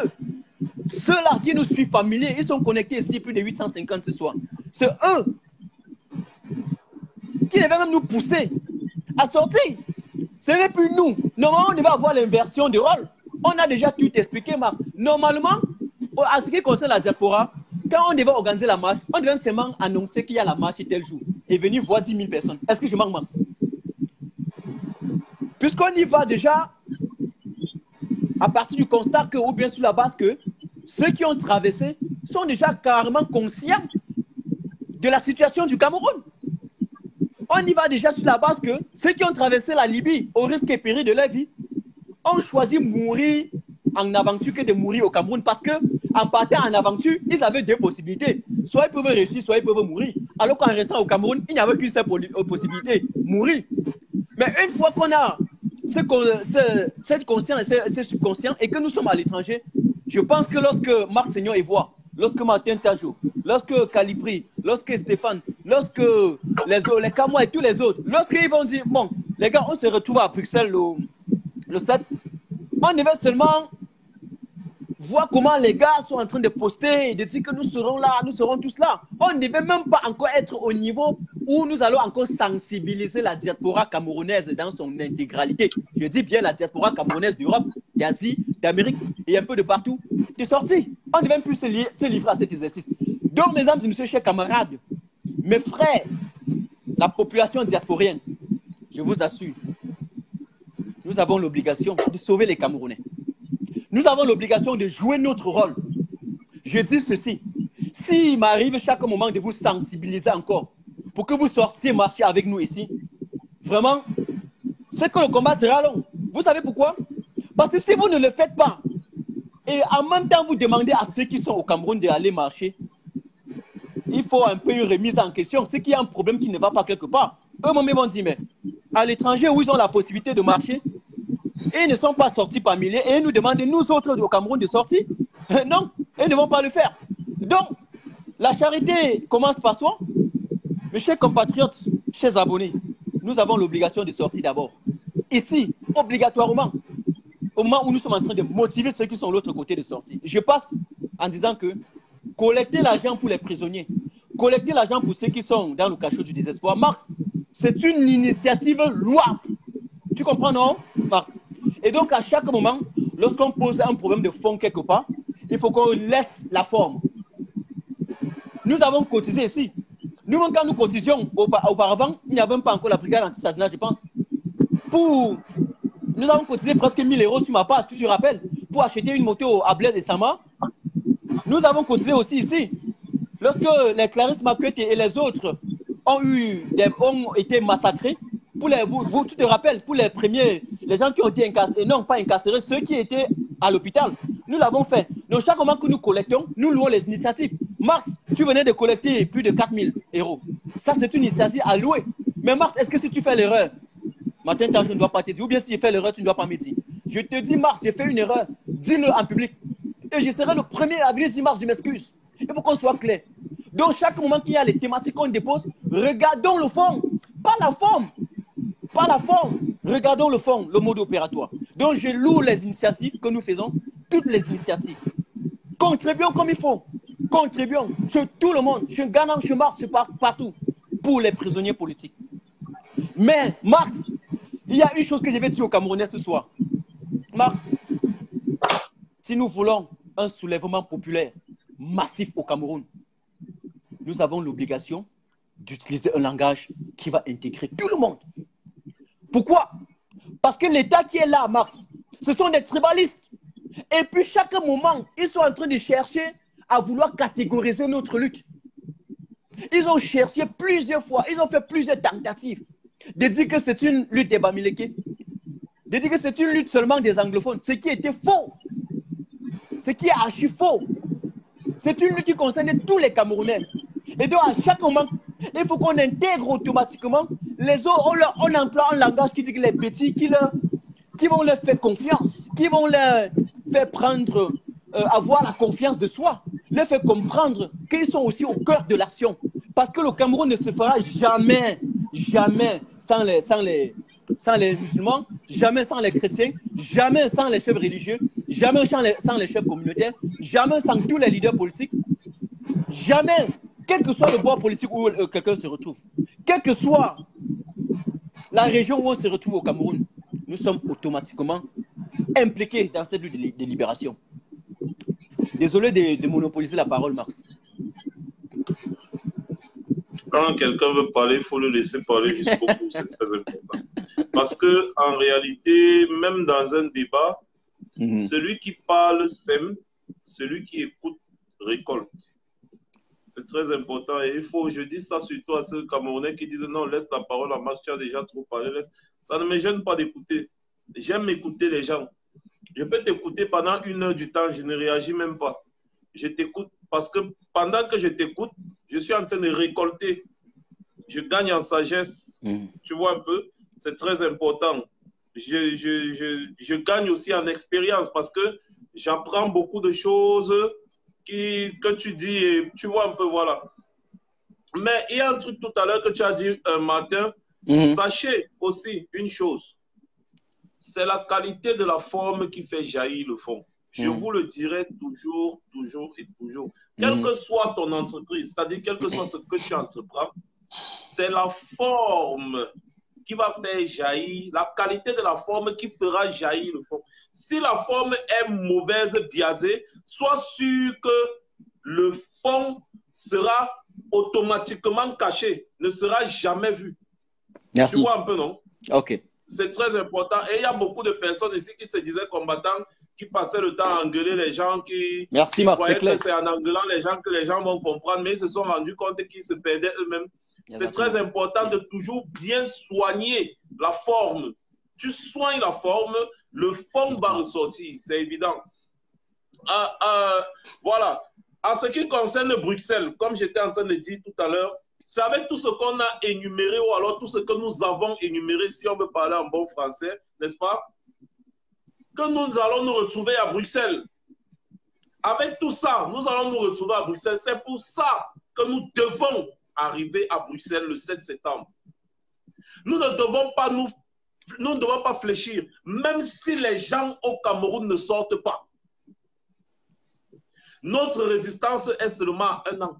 ceux-là qui nous suivent familiers, ils sont connectés ici, plus de 850 ce soir. C'est eux qui devaient même nous pousser à sortir. Ce n'est plus nous. Normalement, on devait avoir l'inversion de rôle. On a déjà tout expliqué, Mars. Normalement, en ce qui concerne la diaspora, quand on devait organiser la marche, on devait seulement annoncer qu'il y a la marche tel jour et venir voir 10 000 personnes. Est-ce que je manque, Mars? Puisqu'on y va déjà à partir du constat que, ou bien sur la base que ceux qui ont traversé sont déjà carrément conscients de la situation du Cameroun. On y va déjà sur la base que ceux qui ont traversé la Libye au risque et péril de leur vie ont choisi de mourir en aventure que de mourir au Cameroun parce que en partant en aventure, ils avaient deux possibilités. Soit ils peuvent réussir, soit ils peuvent mourir. Alors qu'en restant au Cameroun, il n'y avait qu'une seule possibilité, mourir. Mais une fois qu'on a cette conscience et ce subconscient et que nous sommes à l'étranger, je pense que lorsque Marc Seignon y voit, lorsque Martin Tajo, lorsque Calipri, lorsque Stéphane, lorsque les Camois et tous les autres, lorsqu'ils vont dire, bon, les gars, on se retrouve à Bruxelles le 7, on devait seulement voir comment les gars sont en train de poster et de dire que nous serons là, nous serons tous là. On ne devait même pas encore être au niveau où nous allons encore sensibiliser la diaspora camerounaise dans son intégralité. Je dis bien la diaspora camerounaise d'Europe, d'Asie, d'Amérique et un peu de partout, de sortir. On ne devait même plus se livrer à cet exercice. Donc, mesdames et messieurs, chers camarades, mes frères, la population diasporienne, je vous assure, nous avons l'obligation de sauver les Camerounais. Nous avons l'obligation de jouer notre rôle. Je dis ceci, s'il m'arrive chaque moment de vous sensibiliser encore pour que vous sortiez marcher avec nous ici, vraiment, c'est que le combat sera long. Vous savez pourquoi? Parce que si vous ne le faites pas, et en même temps vous demandez à ceux qui sont au Cameroun d'aller marcher, il faut un peu une remise en question. C'est qu'il y a un problème qui ne va pas quelque part. Eux-mêmes vont dire, mais à l'étranger où ils ont la possibilité de marcher, et ils ne sont pas sortis par milliers et ils nous demandent, nous autres au Cameroun, de sortir. Non, ils ne vont pas le faire. Donc, la charité commence par soi. Mes chers compatriotes, chers abonnés, nous avons l'obligation de sortir d'abord. Ici, obligatoirement, au moment où nous sommes en train de motiver ceux qui sont de l'autre côté de sortir. Je passe en disant que collecter l'argent pour les prisonniers, collecter l'argent pour ceux qui sont dans le cachot du désespoir, Mars, c'est une initiative louable. Tu comprends, non, Mars? Et donc, à chaque moment, lorsqu'on pose un problème de fond quelque part, il faut qu'on laisse la forme. Nous avons cotisé ici. Nous, quand nous cotisions auparavant, il n'y avait même pas encore la brigade anti-Sadina, je pense. Nous avons cotisé presque 1 000 € sur ma page, tu te rappelles, pour acheter une moto à Blaise et Sama. Nous avons cotisé aussi ici. lorsque les Clarisse Makuete et les autres ont été massacrés, tu te rappelles, pour les premiers, les gens qui ont été incarcérés, non pas incarcérés, ceux qui étaient à l'hôpital, nous l'avons fait. Donc chaque moment que nous collectons, nous louons les initiatives. Mars, tu venais de collecter plus de 4000 €. Ça, c'est une initiative à louer. Mais Mars, est-ce que si tu fais l'erreur, matin, je ne dois pas te dire, ou bien si je fais l'erreur, tu ne dois pas me dire. Je te dis, Mars, j'ai fait une erreur, dis-le en public. Et je serai le premier à venir dire, Mars, je m'excuse. Il faut qu'on soit clair. Donc, chaque moment qu'il y a les thématiques qu'on dépose, regardons le fond, pas la forme. Pas la forme. Regardons le fond, le mode opératoire. Donc, je loue les initiatives que nous faisons, toutes les initiatives. Contribuons comme il faut. Contribuons sur tout le monde, sur Ghana, sur Mars, partout, pour les prisonniers politiques. Mais, Mars, il y a une chose que je vais dire aux Camerounais ce soir. Mars, si nous voulons un soulèvement populaire massif au Cameroun, nous avons l'obligation d'utiliser un langage qui va intégrer tout le monde. Pourquoi? Parce que l'État qui est là, Mars, ce sont des tribalistes. Et puis chaque moment, ils sont en train de chercher à vouloir catégoriser notre lutte. Ils ont cherché plusieurs fois, ils ont fait plusieurs tentatives de dire que c'est une lutte des Bamileke, de dire que c'est une lutte seulement des anglophones, ce qui était faux, ce qui est archi faux. C'est une lutte qui concerne tous les Camerounais. Et donc à chaque moment, il faut qu'on intègre automatiquement les autres, on emploie un langage qui dit que les petits, qui vont leur faire confiance, qui vont leur faire prendre, avoir la confiance de soi, leur faire comprendre qu'ils sont aussi au cœur de l'action. Parce que le Cameroun ne se fera jamais, jamais sans les musulmans, jamais sans les chrétiens, jamais sans les chefs religieux, jamais sans les chefs communautaires, jamais sans tous les leaders politiques, jamais, quel que soit le bord politique où quelqu'un se retrouve, quelle que soit la région où on se retrouve au Cameroun, nous sommes automatiquement impliqués dans cette lutte de libération. Désolé de monopoliser la parole, Mars. Quand quelqu'un veut parler, il faut le laisser parler jusqu'au bout, c'est très important. Parce que en réalité, même dans un débat, celui qui parle sème, celui qui écoute récolte. C'est très important et il faut, je dis ça surtout à ceux Camerounais qui disent non, laisse la parole à Max, tu as déjà trop parlé, laisse. Ça ne me gêne pas d'écouter. J'aime écouter les gens. Je peux t'écouter pendant 1 heure du temps, je ne réagis même pas. Je t'écoute parce que pendant que je t'écoute, je suis en train de récolter. Je gagne en sagesse. Tu vois un peu? C'est très important. Je gagne aussi en expérience parce que j'apprends beaucoup de choses que tu dis et tu vois un peu, voilà. Mais il y a un truc tout à l'heure que tu as dit un matin. Sachez aussi une chose. C'est la qualité de la forme qui fait jaillir le fond. Je vous le dirai toujours, toujours et toujours. Quelle que soit ton entreprise, c'est-à-dire quel que soit ce que tu entreprends, c'est la forme qui va faire jaillir, la qualité de la forme qui fera jaillir le fond. Si la forme est mauvaise, biaisée, sois sûr que le fond sera automatiquement caché, ne sera jamais vu. Merci. Tu vois un peu, non? Ok. C'est très important. Et il y a beaucoup de personnes ici qui se disaient combattants, qui passaient le temps à engueuler les gens, qui croyaient que c'est en engueulant les gens que les gens vont comprendre, mais ils se sont rendus compte qu'ils se perdaient eux-mêmes. C'est très important de toujours bien soigner la forme. Tu soignes la forme, le fond va ressortir, c'est évident. Voilà. En ce qui concerne Bruxelles, comme j'étais en train de dire tout à l'heure, c'est avec tout ce qu'on a énuméré ou alors tout ce que nous avons énuméré, si on veut parler en bon français, n'est-ce pas, que nous allons nous retrouver à Bruxelles. Avec tout ça, nous allons nous retrouver à Bruxelles. C'est pour ça que nous devons arriver à Bruxelles le 7 septembre. Nous ne devons pas fléchir, même si les gens au Cameroun ne sortent pas. Notre résistance est seulement à 1 an.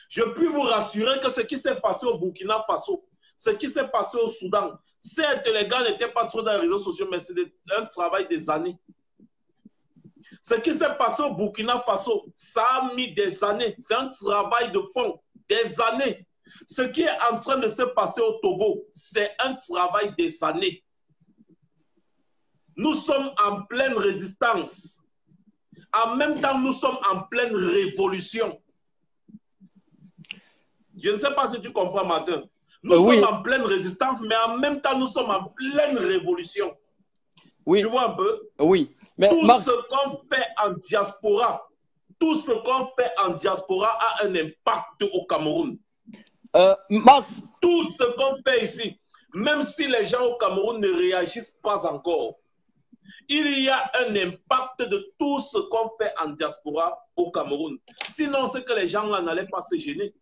Je puis vous rassurer que ce qui s'est passé au Burkina Faso, ce qui s'est passé au Soudan, certes, les gars n'étaient pas trop dans les réseaux sociaux, mais c'est un travail des années. Ce qui s'est passé au Burkina Faso, ça a mis des années. C'est un travail de fond, des années. Ce qui est en train de se passer au Togo, c'est un travail des années. Nous sommes en pleine résistance. En même temps, nous sommes en pleine révolution. Je ne sais pas si tu comprends, Martin. Nous sommes en pleine résistance, mais en même temps, nous sommes en pleine révolution. Oui. Tu vois un peu? Oui. Mais tout ce qu'on fait en diaspora, a un impact au Cameroun. Max. Tout ce qu'on fait ici, même si les gens au Cameroun ne réagissent pas encore, il y a un impact de tout ce qu'on fait en diaspora au Cameroun. Sinon, c'est que les gens là n'allaient pas se gêner.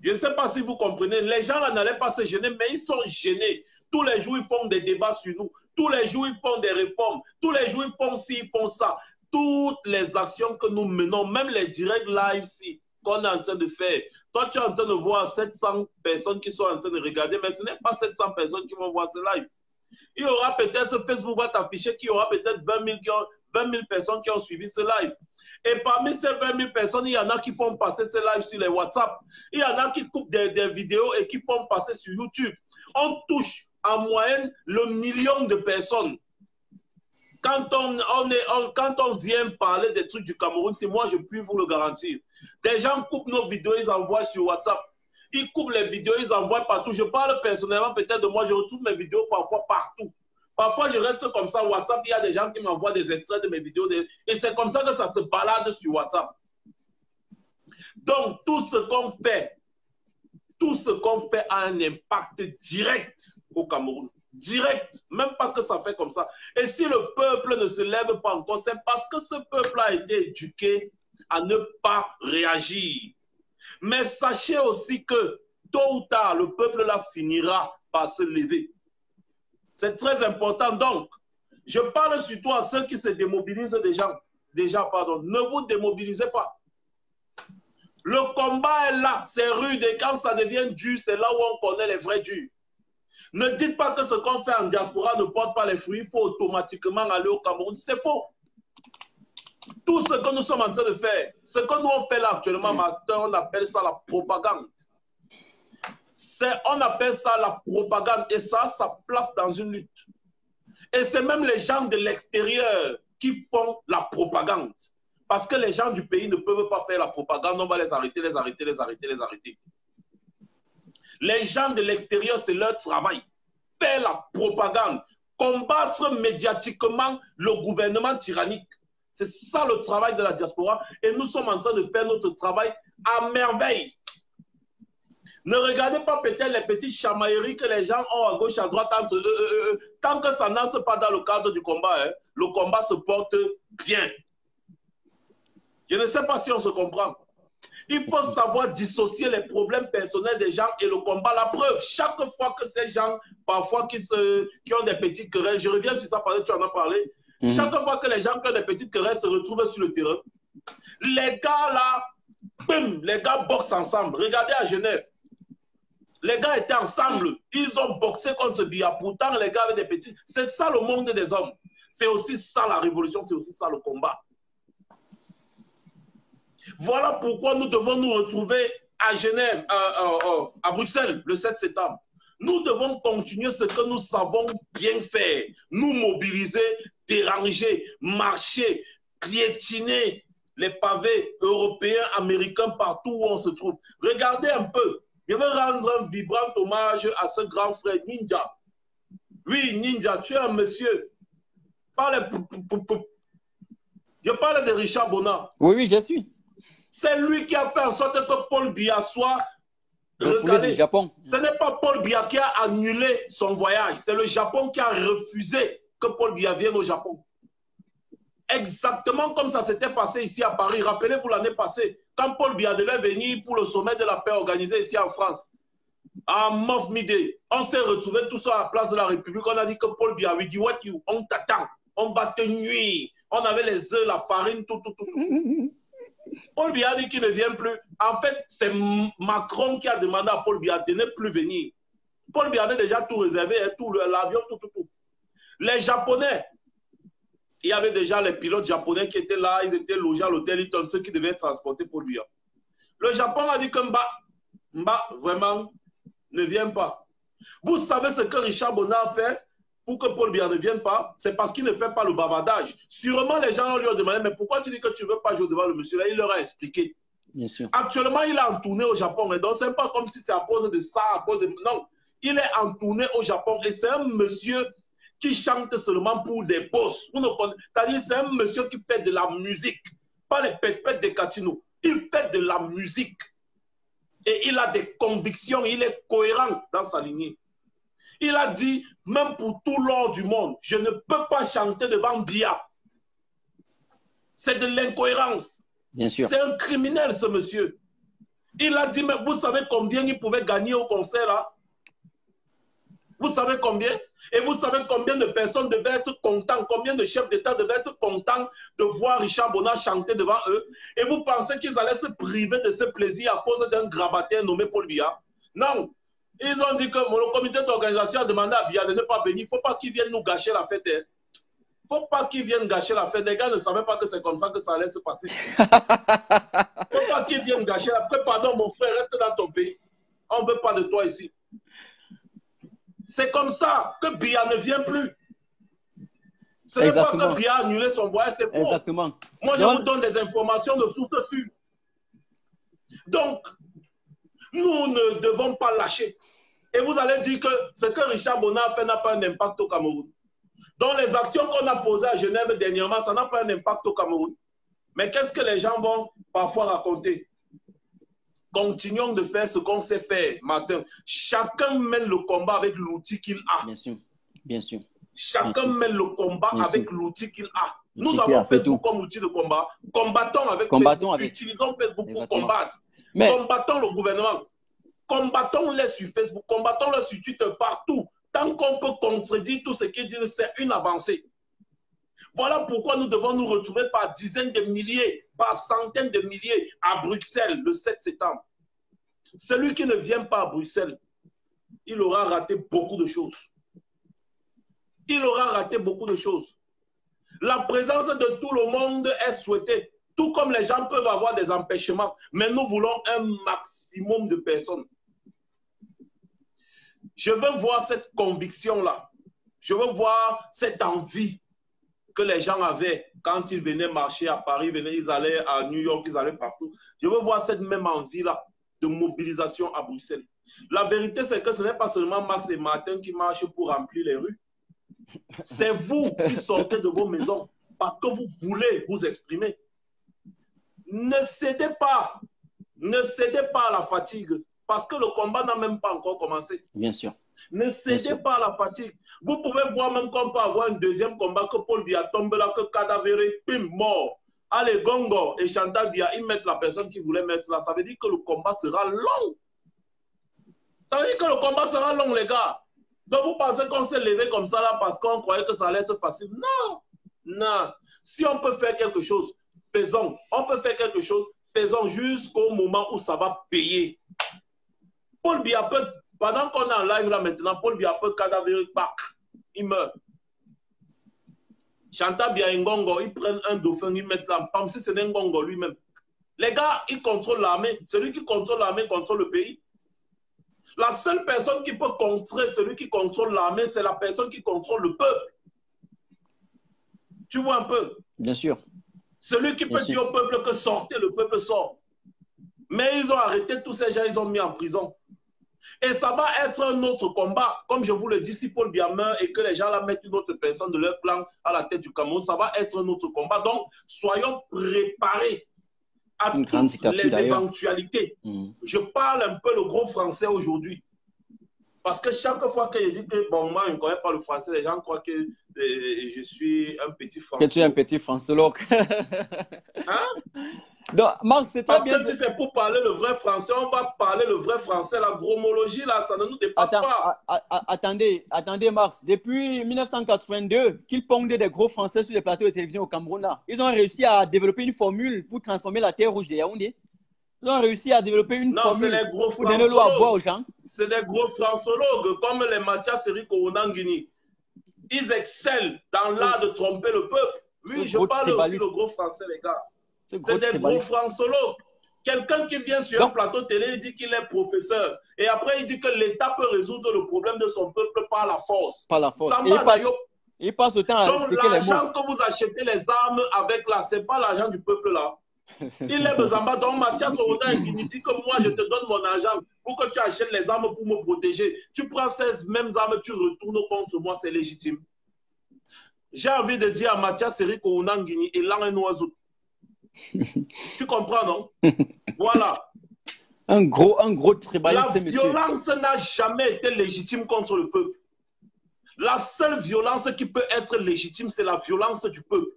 Je ne sais pas si vous comprenez. Les gens là n'allaient pas se gêner, mais ils sont gênés. Tous les jours, ils font des débats sur nous. Tous les jours, ils font des réformes. Tous les jours, ils font ci, ils font ça. Toutes les actions que nous menons, même les directs live ci, qu'on est en train de faire. Toi, tu es en train de voir 700 personnes qui sont en train de regarder, mais ce n'est pas 700 personnes qui vont voir ce live. Il y aura peut-être, Facebook va t'afficher qu'il y aura peut-être 20 000 personnes qui ont suivi ce live. Et parmi ces 20 000 personnes, il y en a qui font passer ce live sur les WhatsApp. Il y en a qui coupent des vidéos et qui font passer sur YouTube. On touche en moyenne le million de personnes. Quand on vient parler des trucs du Cameroun, c'est moi, je puis vous le garantir. Des gens coupent nos vidéos, ils envoient sur WhatsApp. Ils coupent les vidéos, ils envoient partout. Je parle personnellement peut-être de moi, je retrouve mes vidéos parfois partout. Parfois, je reste comme ça. WhatsApp, il y a des gens qui m'envoient des extraits de mes vidéos. Et c'est comme ça que ça se balade sur WhatsApp. Donc, tout ce qu'on fait a un impact direct au Cameroun. Direct. Même pas que ça fait comme ça. Et si le peuple ne se lève pas encore, c'est parce que ce peuple a été éduqué à ne pas réagir. Mais sachez aussi que tôt ou tard, le peuple là finira par se lever. C'est très important. Donc, je parle surtout à ceux qui se démobilisent déjà. Pardon. Ne vous démobilisez pas. Le combat est là, c'est rude. Et quand ça devient dur, c'est là où on connaît les vrais durs. Ne dites pas que ce qu'on fait en diaspora ne porte pas les fruits. Il faut automatiquement aller au Cameroun. C'est faux. Tout ce que nous sommes en train de faire, ce que nous on fait là actuellement, Master, on appelle ça la propagande. On appelle ça la propagande et ça place dans une lutte. Et c'est même les gens de l'extérieur qui font la propagande. Parce que les gens du pays ne peuvent pas faire la propagande, on va les arrêter. Les gens de l'extérieur, c'est leur travail. Faire la propagande, combattre médiatiquement le gouvernement tyrannique. C'est ça le travail de la diaspora et nous sommes en train de faire notre travail à merveille. Ne regardez pas peut-être les petites chamailleries que les gens ont à gauche, à droite entre eux. Tant que ça n'entre pas dans le cadre du combat, le combat se porte bien. Je ne sais pas si on se comprend. Il faut savoir dissocier les problèmes personnels des gens et le combat. La preuve, chaque fois que ces gens, parfois qui ont des petites querelles, je reviens sur ça parce que tu en as parlé, chaque fois que les gens qui ont des petites querelles se retrouvent sur le terrain, les gars là, boum, les gars boxent ensemble. Regardez à Genève. Les gars étaient ensemble. Ils ont boxé contre Biya. Pourtant, les gars avaient des petits. C'est ça le monde des hommes. C'est aussi ça la révolution. C'est aussi ça le combat. Voilà pourquoi nous devons nous retrouver à Genève, à Bruxelles, le 7 septembre. Nous devons continuer ce que nous savons bien faire. Nous mobiliser, déranger, marcher, piétiner les pavés européens, américains, partout où on se trouve. Regardez un peu. Je vais rendre un vibrant hommage à ce grand frère Ninja. Oui, Ninja, tu es un monsieur. Je parle de Richard Bona. Oui, je suis. C'est lui qui a fait en sorte que Paul Biya soit... Regardez, Japon. Ce n'est pas Paul Biya qui a annulé son voyage. C'est le Japon qui a refusé que Paul Biya vienne au Japon. Exactement comme ça s'était passé ici à Paris. Rappelez-vous l'année passée, quand Paul Biya devait venir pour le sommet de la paix organisé ici en France, à Mof Midi, on s'est retrouvés tous à la place de la République. On a dit que Paul Biya, we dit what you, on t'attend, on va te nuire. On avait les œufs, la farine, tout. Paul Biya dit qu'il ne vient plus. En fait, c'est Macron qui a demandé à Paul Biya de ne plus venir. Paul Biya avait déjà tout réservé, tout l'avion, tout. Les Japonais, il y avait déjà les pilotes japonais qui étaient là, ils étaient logés à l'hôtel Hilton, ceux qui devaient transporter Paul Biya. Le Japon a dit que Mba, vraiment, ne vient pas. Vous savez ce que Richard Bona a fait pour que Paul Biya ne vienne pas? C'est parce qu'il ne fait pas le bavardage. Sûrement, les gens lui ont demandé, mais pourquoi tu dis que tu ne veux pas jouer devant le monsieur là? Il leur a expliqué. Bien sûr. Actuellement, il est en tournée au Japon. Et donc, ce n'est pas comme si c'est à cause de ça, à cause de... Non, il est en tournée au Japon. Et c'est un monsieur qui chante seulement pour des boss. C'est-à-dire, c'est un monsieur qui fait de la musique. Pas les pètes des casinos. Il fait de la musique. Et il a des convictions. Il est cohérent dans sa lignée. Il a dit, même pour tout l'or du monde, je ne peux pas chanter devant Bia. C'est de l'incohérence. Bien sûr. C'est un criminel, ce monsieur. Il a dit, mais vous savez combien il pouvait gagner au concert, là? Vous savez combien? Et vous savez combien de personnes devaient être contents, combien de chefs d'État devaient être contents de voir Richard Bona chanter devant eux? Et vous pensez qu'ils allaient se priver de ce plaisir à cause d'un grabataire nommé Paul Biya? Non. Ils ont dit que le comité d'organisation a demandé à Biya de ne pas venir. Il ne faut pas qu'ils viennent nous gâcher la fête. Il ne faut pas qu'ils viennent gâcher la fête. Les gars ne savaient pas que c'est comme ça que ça allait se passer. Il ne faut pas qu'ils viennent gâcher la fête. Pardon, mon frère, reste dans ton pays. On ne veut pas de toi ici. C'est comme ça que Biya ne vient plus. Ce n'est pas que Biya a annulé son voyage, c'est faux. Exactement. Moi, je vous donne des informations de sources sûres. Donc, nous ne devons pas lâcher. Et vous allez dire que ce que Richard Bona a fait n'a pas un impact au Cameroun. Donc, les actions qu'on a posées à Genève dernièrement, ça n'a pas un impact au Cameroun. Mais qu'est-ce que les gens vont parfois raconter? Continuons de faire ce qu'on sait faire, Martin. Chacun mène le combat avec l'outil qu'il a. Bien sûr, bien sûr. Chacun mène le combat avec l'outil qu'il a. Nous avons Facebook comme outil de combat. Combattons avec Facebook. Utilisons Facebook pour combattre. Mais... combattons le gouvernement. Combattons-les sur Facebook. Combattons-les sur Twitter, partout. Tant qu'on peut contredire tout ce qu'ils disent, c'est une avancée. Voilà pourquoi nous devons nous retrouver par dizaines de milliers, par centaines de milliers à Bruxelles le 7 septembre. Celui qui ne vient pas à Bruxelles, il aura raté beaucoup de choses. Il aura raté beaucoup de choses. La présence de tout le monde est souhaitée, tout comme les gens peuvent avoir des empêchements, mais nous voulons un maximum de personnes. Je veux voir cette conviction-là. Je veux voir cette envie que les gens avaient quand ils venaient marcher à Paris, ils allaient à New York, ils allaient partout. Je veux voir cette même envie-là de mobilisation à Bruxelles. La vérité, c'est que ce n'est pas seulement Max et Martin qui marchent pour remplir les rues. C'est vous qui sortez de vos maisons parce que vous voulez vous exprimer. Ne cédez pas. Ne cédez pas à la fatigue parce que le combat n'a même pas encore commencé. Bien sûr. Ne cédez pas à la fatigue. Vous pouvez voir même qu'on peut avoir un deuxième combat que Paul Biya tombe là, que cadavéré, pim, mort. Allez, Gongo et Chantal Biya, ils mettent la personne qui voulait mettre là. Ça veut dire que le combat sera long. Ça veut dire que le combat sera long, les gars. Donc vous pensez qu'on s'est levé comme ça là parce qu'on croyait que ça allait être facile? Non. Non. Si on peut faire quelque chose, faisons. On peut faire quelque chose, faisons jusqu'au moment où ça va payer. Paul Biya peut... Pendant qu'on est en live là maintenant, Paul Biya peut cadavérique, il meurt. Chantal Biya et Ngongo, ils prennent un dauphin, ils mettent là, comme si c'était Ngongo lui-même. Les gars, ils contrôlent l'armée. Celui qui contrôle l'armée contrôle le pays. La seule personne qui peut contrer celui qui contrôle l'armée, c'est la personne qui contrôle le peuple. Tu vois un peu? Bien sûr. Celui qui peut dire au peuple que sortez, le peuple sort. Mais ils ont arrêté tous ces gens, ils ont mis en prison. Et ça va être un autre combat. Comme je vous le dis, si Paul Biya meurt et que les gens là mettent une autre personne de leur clan à la tête du Cameroun, ça va être un autre combat. Donc, soyons préparés à toutes les éventualités. Je parle un peu le gros français aujourd'hui. Parce que chaque fois que je dis que, bon, moi, je ne connais pas le français, les gens croient que je suis un petit français. Que tu es un petit francelog. Hein? Donc, Max, c'est très bien. Parce que si c'est pour parler le vrai français, on va parler le vrai français. La gromologie, là, ça ne nous dépasse pas. Attendez, Max. Depuis 1982, qu'ils pondent des gros français sur les plateaux de télévision au Cameroun, là, ils ont réussi à développer une formule pour transformer la terre rouge de Yaoundé. Ils ont réussi à développer une formule pour donner l'eau à boire aux gens. C'est des gros françologues, comme les Mathias Eric Ounangini. Ils excellent dans l'art de tromper le peuple. Oui, je parle aussi le gros français, les gars. C'est des gros françologues. Quelqu'un qui vient sur un plateau télé, il dit qu'il est professeur. Et après, il dit que l'État peut résoudre le problème de son peuple par la force. Par la force. Il passe le temps à expliquer les mots. L'argent que vous achetez les armes avec là, ce n'est pas l'argent du peuple là. Il est Bezamba, donc Mathias Oroda et Guini dit que moi je te donne mon argent pour que tu achètes les armes pour me protéger. Tu prends ces mêmes armes, tu retournes contre moi, c'est légitime. J'ai envie de dire à Mathias Eric Guini et là un oiseau. Tu comprends, non? Voilà. Un gros tribaliste, la violence n'a jamais été légitime contre le peuple. La seule violence qui peut être légitime, c'est la violence du peuple.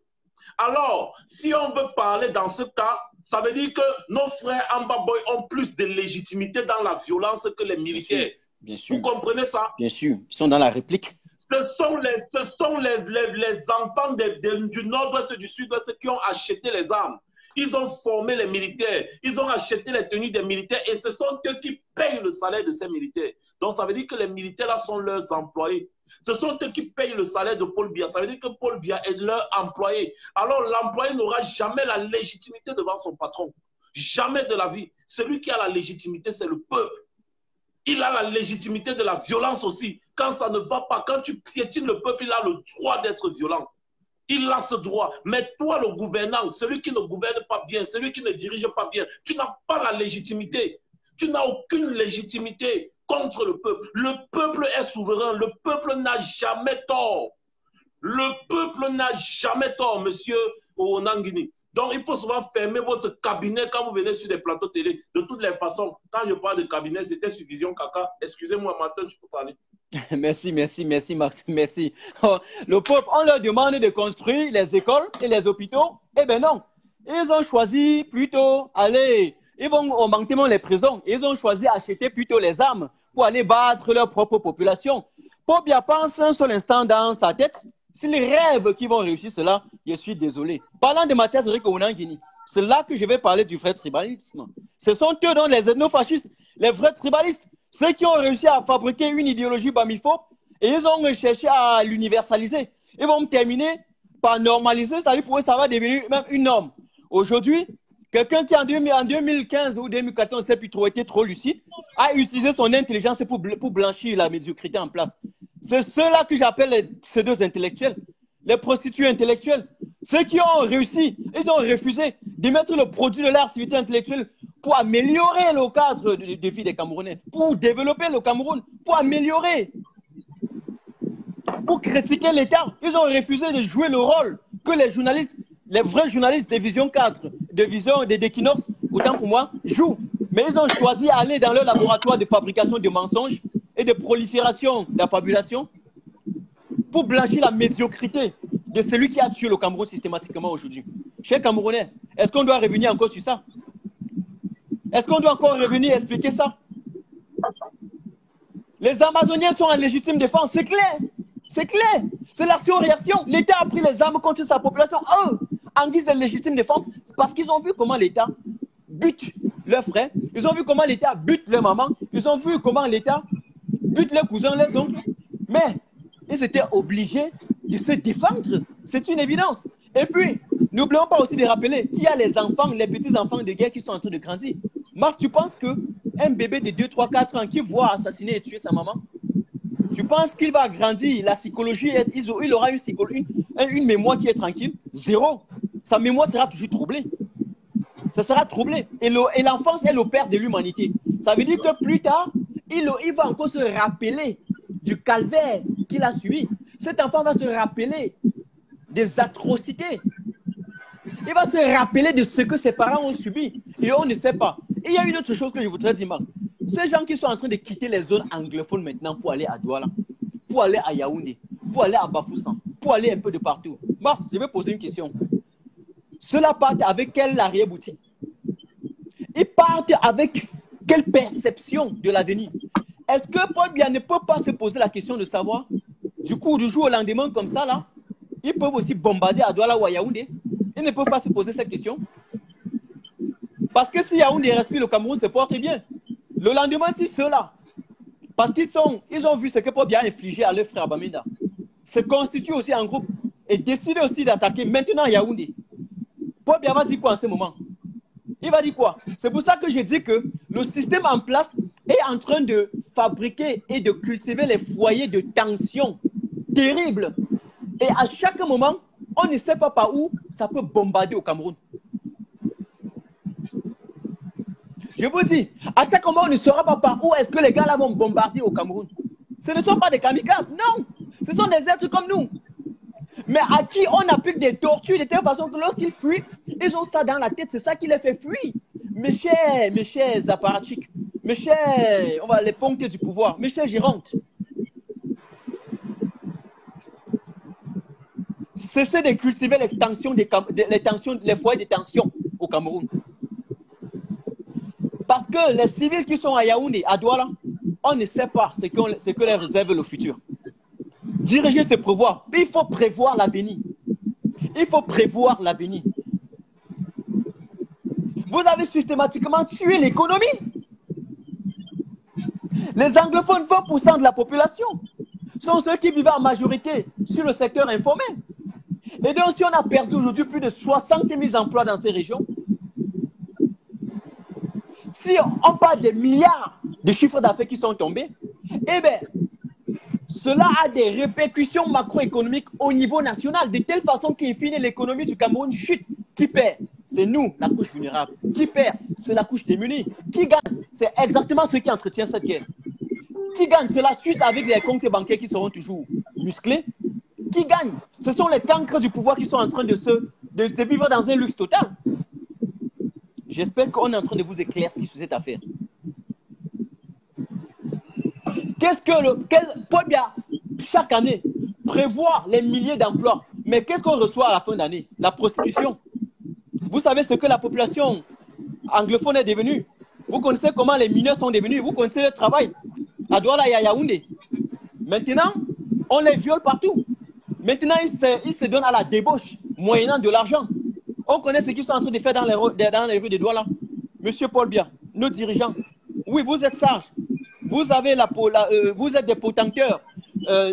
Alors, si on veut parler dans ce cas, ça veut dire que nos frères Ambaboy ont plus de légitimité dans la violence que les militaires. Bien sûr. Vous comprenez ça? Bien sûr. Ils sont dans la réplique. Ce sont les enfants du nord-ouest et du sud-ouest qui ont acheté les armes. Ils ont formé les militaires, ils ont acheté les tenues des militaires et ce sont eux qui payent le salaire de ces militaires. Donc ça veut dire que les militaires là sont leurs employés. Ce sont eux qui payent le salaire de Paul Biya. Ça veut dire que Paul Biya est leur employé. Alors l'employé n'aura jamais la légitimité devant son patron. Jamais de la vie. Celui qui a la légitimité, c'est le peuple. Il a la légitimité de la violence aussi. Quand ça ne va pas, quand tu piétines le peuple, il a le droit d'être violent. Il a ce droit. Mais toi, le gouvernant, celui qui ne gouverne pas bien, celui qui ne dirige pas bien, tu n'as pas la légitimité. Tu n'as aucune légitimité contre le peuple. Le peuple est souverain. Le peuple n'a jamais tort. Le peuple n'a jamais tort, monsieur Onangini. Donc, il faut souvent fermer votre cabinet quand vous venez sur des plateaux télé. De toutes les façons, quand je parle de cabinet, c'était sur Vision Kaka. Excusez-moi, Martin, tu peux parler. Merci, Max, merci. Oh, le peuple, on leur demande de construire les écoles et les hôpitaux. Eh bien non, ils ont choisi plutôt, allez, ils vont augmenter les prisons. Ils ont choisi acheter plutôt les armes pour aller battre leur propre population. Paul Biya pense un seul instant dans sa tête. S'ils rêvent qu'ils vont réussir cela, je suis désolé. Parlant de Mathias Eric Onangini, c'est là que je vais parler du vrai tribalisme. Ce sont eux, donc, les ethnofascistes, les vrais tribalistes, ceux qui ont réussi à fabriquer une idéologie bamiphobe et ils ont cherché à l'universaliser. Ils vont terminer par normaliser, c'est-à-dire pour eux, ça va devenir même une norme. Aujourd'hui, quelqu'un qui en 2015 ou 2014, ne sait plus trop, était trop lucide, a utilisé son intelligence pour blanchir la médiocrité en place. C'est ceux-là que j'appelle les pseudo-intellectuels, les prostituées intellectuelles. Ceux qui ont réussi, ils ont refusé de mettre le produit de leur activité intellectuelle pour améliorer le cadre de vie des Camerounais, pour développer le Cameroun, pour améliorer, pour critiquer l'État. Ils ont refusé de jouer le rôle que les journalistes, les vrais journalistes de Vision 4, de Vision, d'Equinox, autant pour moi, jouent. Mais ils ont choisi d'aller dans leur laboratoire de fabrication de mensonges et de prolifération de la fabulation pour blanchir la médiocrité de celui qui a tué le Cameroun systématiquement aujourd'hui. Chers Camerounais, est-ce qu'on doit revenir encore sur ça? Est-ce qu'on doit encore revenir expliquer ça? Les Amazoniens sont en légitime défense, c'est clair. C'est clair. C'est l'action-réaction. L'État a pris les armes contre sa population, eux, en guise de légitime défense, parce qu'ils ont vu comment l'État bute leurs frères, ils ont vu comment l'État bute leurs mamans, ils ont vu comment l'État bute leurs cousins, leurs oncles. Mais ils étaient obligés de se défendre. C'est une évidence. Et puis, n'oublions pas aussi de rappeler qu'il y a les enfants, les petits-enfants de guerre qui sont en train de grandir. Mars, tu penses qu'un bébé de 2, 3, 4 ans qui voit assassiner et tuer sa maman, tu penses qu'il va grandir, la psychologie, il aura une mémoire qui est tranquille? Zéro. Sa mémoire sera toujours troublée. Ça sera troublé. Et l'enfance est le père de l'humanité. Ça veut dire que plus tard, il va encore se rappeler du calvaire qu'il a subi. Cet enfant va se rappeler des atrocités. Il va se rappeler de ce que ses parents ont subi. Et on ne sait pas. Et il y a une autre chose que je voudrais dire, Mars. Ces gens qui sont en train de quitter les zones anglophones maintenant pour aller à Douala, pour aller à Yaoundé, pour aller à Bafoussam, pour aller un peu de partout. Mars, je vais poser une question. Cela part avec quelle arrière-boutique? Ils partent avec quelle perception de l'avenir? Est-ce que Paul Biya ne peut pas se poser la question de savoir, du coup, du jour au lendemain comme ça, là, ils peuvent aussi bombarder à Douala ou à Yaoundé? Ils ne peuvent pas se poser cette question. Parce que si Yaoundé respire, le Cameroun se porte bien. Le lendemain, si ceux-là, parce qu'ils ont vu ce que Paul Biya a infligé à leur frère Bamenda, se constituent aussi en groupe et décident aussi d'attaquer maintenant Yaoundé. Paul Biya va dire quoi en ce moment? Il va dire quoi? C'est pour ça que je dis que le système en place est en train de fabriquer et de cultiver les foyers de tension terribles. Et à chaque moment, on ne sait pas par où ça peut bombarder au Cameroun. Je vous dis, à chaque moment, on ne saura pas par où est-ce que les gars là vont bombarder au Cameroun. Ce ne sont pas des kamikazes, non. Ce sont des êtres comme nous. Mais à qui on applique des tortures de telle façon que lorsqu'ils fuient, ils ont ça dans la tête, c'est ça qui les fait fuir. Mes chers apparatchiks, mes chers, on va les poncter du pouvoir, mes chers gérantes. Cessez de cultiver les foyers de tension au Cameroun. Parce que les civils qui sont à Yaoundé, à Douala, on ne sait pas ce que les réserve le futur. Diriger, c'est prévoir. Il faut prévoir l'avenir. Il faut prévoir l'avenir. Vous avez systématiquement tué l'économie. Les anglophones, 20% de la population, sont ceux qui vivent en majorité sur le secteur informel. Et donc, si on a perdu aujourd'hui plus de 60 000 emplois dans ces régions, si on parle des milliards de chiffres d'affaires qui sont tombés, eh bien, cela a des répercussions macroéconomiques au niveau national, de telle façon qu'in fine, l'économie du Cameroun chute. Qui perd? C'est nous, la couche vulnérable. Qui perd? C'est la couche démunie. Qui gagne? C'est exactement ceux qui entretiennent cette guerre. Qui gagne? C'est la Suisse avec les comptes bancaires qui seront toujours musclés. Qui gagne? Ce sont les cancres du pouvoir qui sont en train de vivre dans un luxe total. J'espère qu'on est en train de vous éclaircir sur cette affaire. Paul Biya, chaque année, prévoir les milliers d'emplois. Mais qu'est-ce qu'on reçoit à la fin d'année? La prostitution. Vous savez ce que la population anglophone est devenue? Vous connaissez comment les mineurs sont devenus? Vous connaissez le travail? À Douala et à Yaoundé. Maintenant, on les viole partout. Maintenant, ils se donnent à la débauche, moyennant de l'argent. On connaît ce qu'ils sont en train de faire dans les rues de Douala. Monsieur Paul Biya, nos dirigeants, oui, vous êtes sages. Vous êtes des potenteurs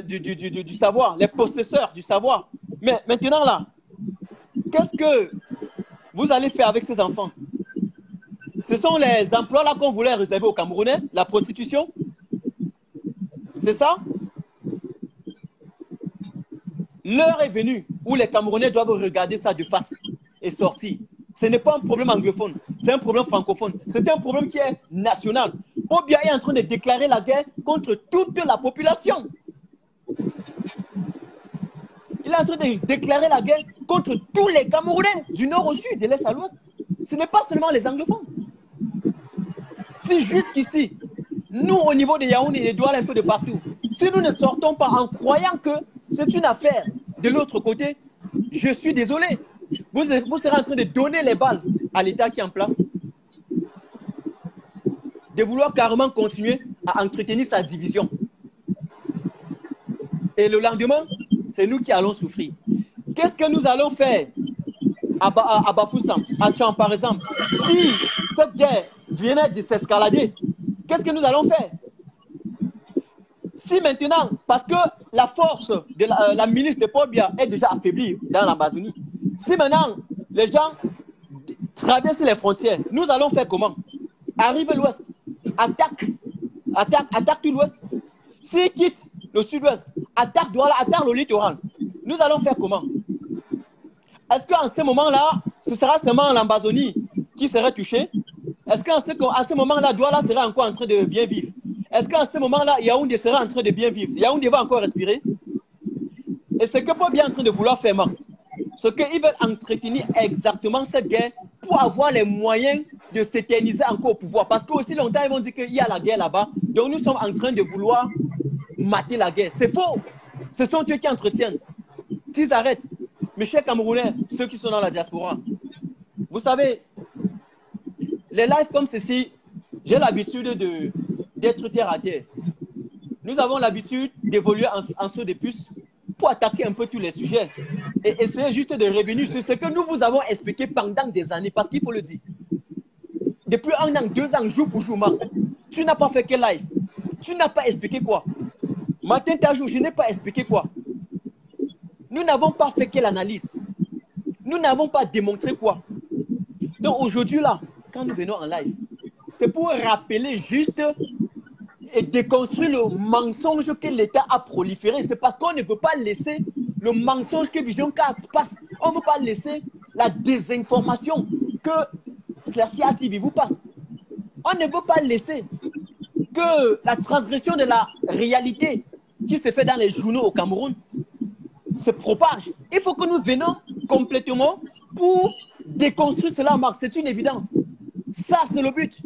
du savoir, les possesseurs du savoir. Mais maintenant, là, qu'est-ce que vous allez faire avec ces enfants? Ce sont les emplois là qu'on voulait réserver aux Camerounais, la prostitution. C'est ça? L'heure est venue où les Camerounais doivent regarder ça de face et sortir. Ce n'est pas un problème anglophone, c'est un problème francophone. C'est un problème qui est national. Paul Biya est en train de déclarer la guerre contre toute la population. Il est en train de déclarer la guerre contre tous les Camerounais, du nord au sud, de l'est à l'ouest. Ce n'est pas seulement les anglophones. Si jusqu'ici, nous au niveau de Yaoundé et de Douala un peu de partout, si nous ne sortons pas en croyant que c'est une affaire de l'autre côté, je suis désolé. Vous serez en train de donner les balles à l'État qui est en place. De vouloir carrément continuer à entretenir sa division. Et le lendemain, c'est nous qui allons souffrir. Qu'est-ce que nous allons faire à Bafoussam, à Tcham, par exemple? Si cette guerre venait de s'escalader, qu'est-ce que nous allons faire? Si maintenant, parce que la force de la milice de Paul Biya est déjà affaiblie dans l'Amazonie, si maintenant les gens traversent les frontières, nous allons faire comment? Arrive l'ouest, attaque tout l'ouest. S'ils quittent le sud-ouest, attaque Douala, attaque le littoral. Nous allons faire comment? Est-ce qu'en ce moment-là, ce sera seulement l'Amazonie qui serait touchée? Est-ce qu'en ce moment-là, Douala sera encore en train de bien vivre? Est-ce qu'en ce moment-là, Yaoundé sera en train de bien vivre? Yaoundé va encore respirer? Et ce que Paul Biya est en train de vouloir faire, Max, c'est qu'ils veulent entretenir exactement cette guerre pour avoir les moyens de s'éterniser encore au pouvoir. Parce qu'aussi longtemps, ils vont dire qu'il y a la guerre là-bas. Donc nous sommes en train de vouloir mater la guerre. C'est faux. Ce sont eux qui entretiennent. S'ils arrêtent, mes chers Camerounais, ceux qui sont dans la diaspora, vous savez, les lives comme ceci, j'ai l'habitude d'être terre à terre. Nous avons l'habitude d'évoluer en saut de puce pour attaquer un peu tous les sujets et essayer juste de revenir sur ce que nous vous avons expliqué pendant des années, parce qu'il faut le dire. Depuis 1 an, 2 ans, jour pour jour, Mars, tu n'as pas fait quel live? Tu n'as pas expliqué quoi? Matin, ta jour, je n'ai pas expliqué quoi? Nous n'avons pas fait quelle analyse? Nous n'avons pas démontré quoi? Donc aujourd'hui, là, quand nous venons en live, c'est pour rappeler juste et déconstruire le mensonge que l'État a proliféré. C'est parce qu'on ne peut pas laisser le mensonge que Vision 4 passe. On ne peut pas laisser la désinformation que la CIA TV vous passe. On ne veut pas laisser que la transgression de la réalité qui se fait dans les journaux au Cameroun se propage. Il faut que nous venions complètement pour déconstruire cela, Marc. C'est une évidence. Ça, c'est le but.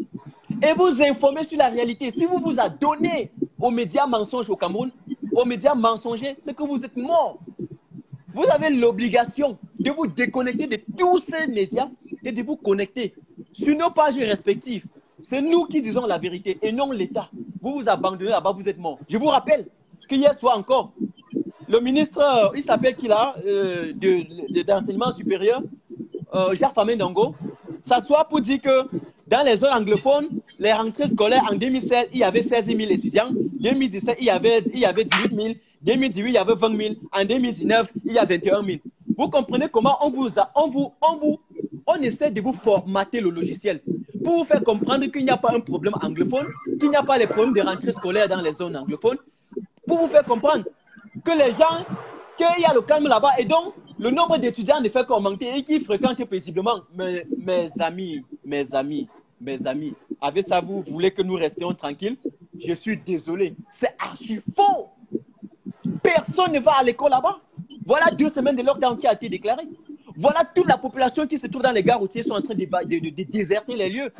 Et vous informer sur la réalité. Si vous vous adonnez aux médias mensonges au Cameroun, aux médias mensongers, c'est que vous êtes mort. Vous avez l'obligation de vous déconnecter de tous ces médias et de vous connecter sur nos pages respectives. C'est nous qui disons la vérité et non l'État. Vous vous abandonnez là-bas, vous êtes mort. Je vous rappelle qu'hier soir encore, le ministre, il s'appelle qui là, d'enseignement supérieur, Jacques Famé-Ndongo, s'assoit pour dire que dans les zones anglophones, les rentrées scolaires en 2016, il y avait 16 000 étudiants. En 2017, il y avait 18 000. En 2018, il y avait 20 000. En 2019, il y a 21 000. Vous comprenez comment on essaie de vous formater le logiciel pour vous faire comprendre qu'il n'y a pas un problème anglophone, qu'il n'y a pas les problèmes de rentrée scolaire dans les zones anglophones, pour vous faire comprendre que les gens, qu'il y a le calme là-bas et donc le nombre d'étudiants ne fait qu'augmenter et qui fréquentent paisiblement. Mes amis, avec ça, vous voulez que nous restions tranquilles? Je suis désolé, c'est archi faux. Personne ne va à l'école là-bas. Voilà 2 semaines de lockdown qui a été déclaré. Voilà toute la population qui se trouve dans les gares routières sont en train de déserter les lieux.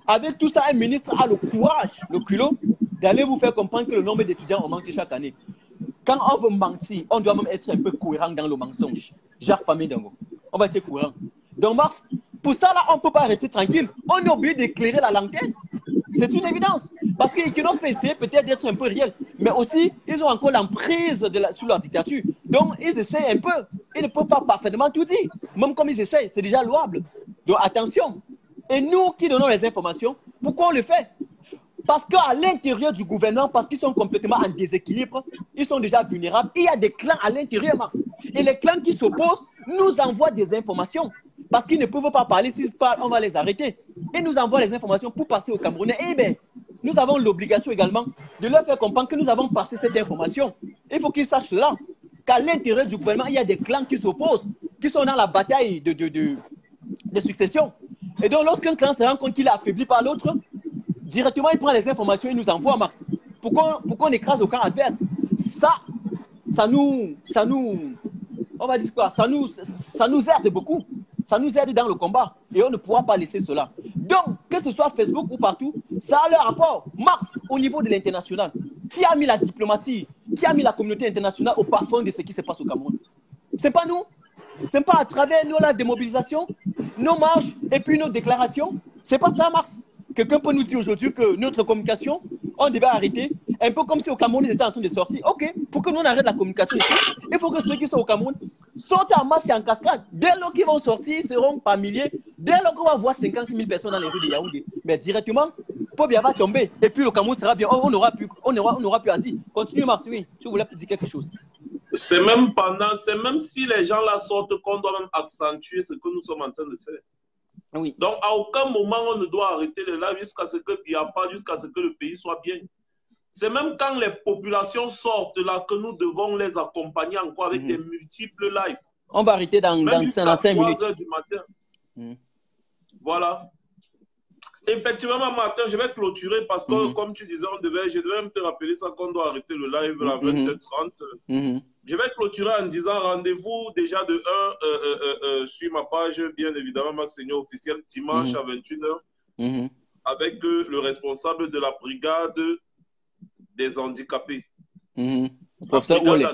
Avec tout ça, un ministre a le courage, le culot, d'aller vous faire comprendre que le nombre d'étudiants augmente chaque année. Quand on veut mentir, on doit même être un peu cohérent dans le mensonge. Jacques Famé-Ndongo, on va être courant. Donc, Mars, pour ça, là, on ne peut pas rester tranquille. On est obligé d'éclairer la lanterne. C'est une évidence. Parce que Equinox peut essayer peut-être d'être un peu réel. Mais aussi, ils ont encore l'emprise sous leur dictature. Donc, ils essaient un peu. Ils ne peuvent pas parfaitement tout dire. Même comme ils essaient, c'est déjà louable. Donc, attention. Et nous qui donnons les informations, pourquoi on le fait? Parce qu'à l'intérieur du gouvernement, parce qu'ils sont complètement en déséquilibre, ils sont déjà vulnérables. Il y a des clans à l'intérieur, Mars. Et les clans qui s'opposent nous envoient des informations. Parce qu'ils ne peuvent pas parler. S'ils parlent, on va les arrêter. Ils nous envoient les informations pour passer aux Camerounais. Eh bien, nous avons l'obligation également de leur faire comprendre que nous avons passé cette information. Il faut qu'ils sachent cela. Qu'à l'intérieur du gouvernement, il y a des clans qui s'opposent, qui sont dans la bataille de succession. Et donc, lorsqu'un clan se rend compte qu'il est affaibli par l'autre, directement, il prend les informations et nous envoie, Max. Pourquoi on écrase au camp adverse? Ça nous, on va dire quoi? Ça nous aide beaucoup. Ça nous aide dans le combat. Et on ne pourra pas laisser cela. Donc, que ce soit Facebook ou partout, ça a leur rapport. Max, au niveau de l'international, qui a mis la diplomatie, qui a mis la communauté internationale au parfum de ce qui se passe au Cameroun? Ce n'est pas nous. Ce n'est pas à travers nos démobilisations, nos marches et puis nos déclarations. Ce n'est pas ça, Max. Quelqu'un peut nous dire aujourd'hui que notre communication, on devait arrêter. Un peu comme si au Cameroun, ils étaient en train de sortir. OK, pour que nous on arrête la communication ici, il faut que ceux qui sont au Cameroun sortent en masse et en cascade. Dès lors qu'ils vont sortir, ils seront par milliers. Dès lors qu'on va voir 50 000 personnes dans les rues de Yaoundé. Mais directement, Pobia va tomber. Et puis le Cameroun sera bien. On n'aura plus à dire. Continue, Mars, oui. Tu voulais dire quelque chose. C'est même si les gens là sortent qu'on doit même accentuer ce que nous sommes en train de faire. Oui. Donc, à aucun moment, on ne doit arrêter le live jusqu'à ce qu'il n'y a pas, jusqu'à ce que le pays soit bien. C'est même quand les populations sortent là que nous devons les accompagner encore avec des multiples lives. On va arrêter dans 5 minutes. 3 heures du matin. Voilà. Effectivement, Martin, je vais clôturer parce que, comme tu disais, je devais même te rappeler ça qu'on doit arrêter le live à 20h30. Je vais clôturer en disant rendez-vous déjà de sur ma page, bien évidemment, Max Seigneur officiel, dimanche à 21h, avec le responsable de la brigade des handicapés. Le professeur Ouelé.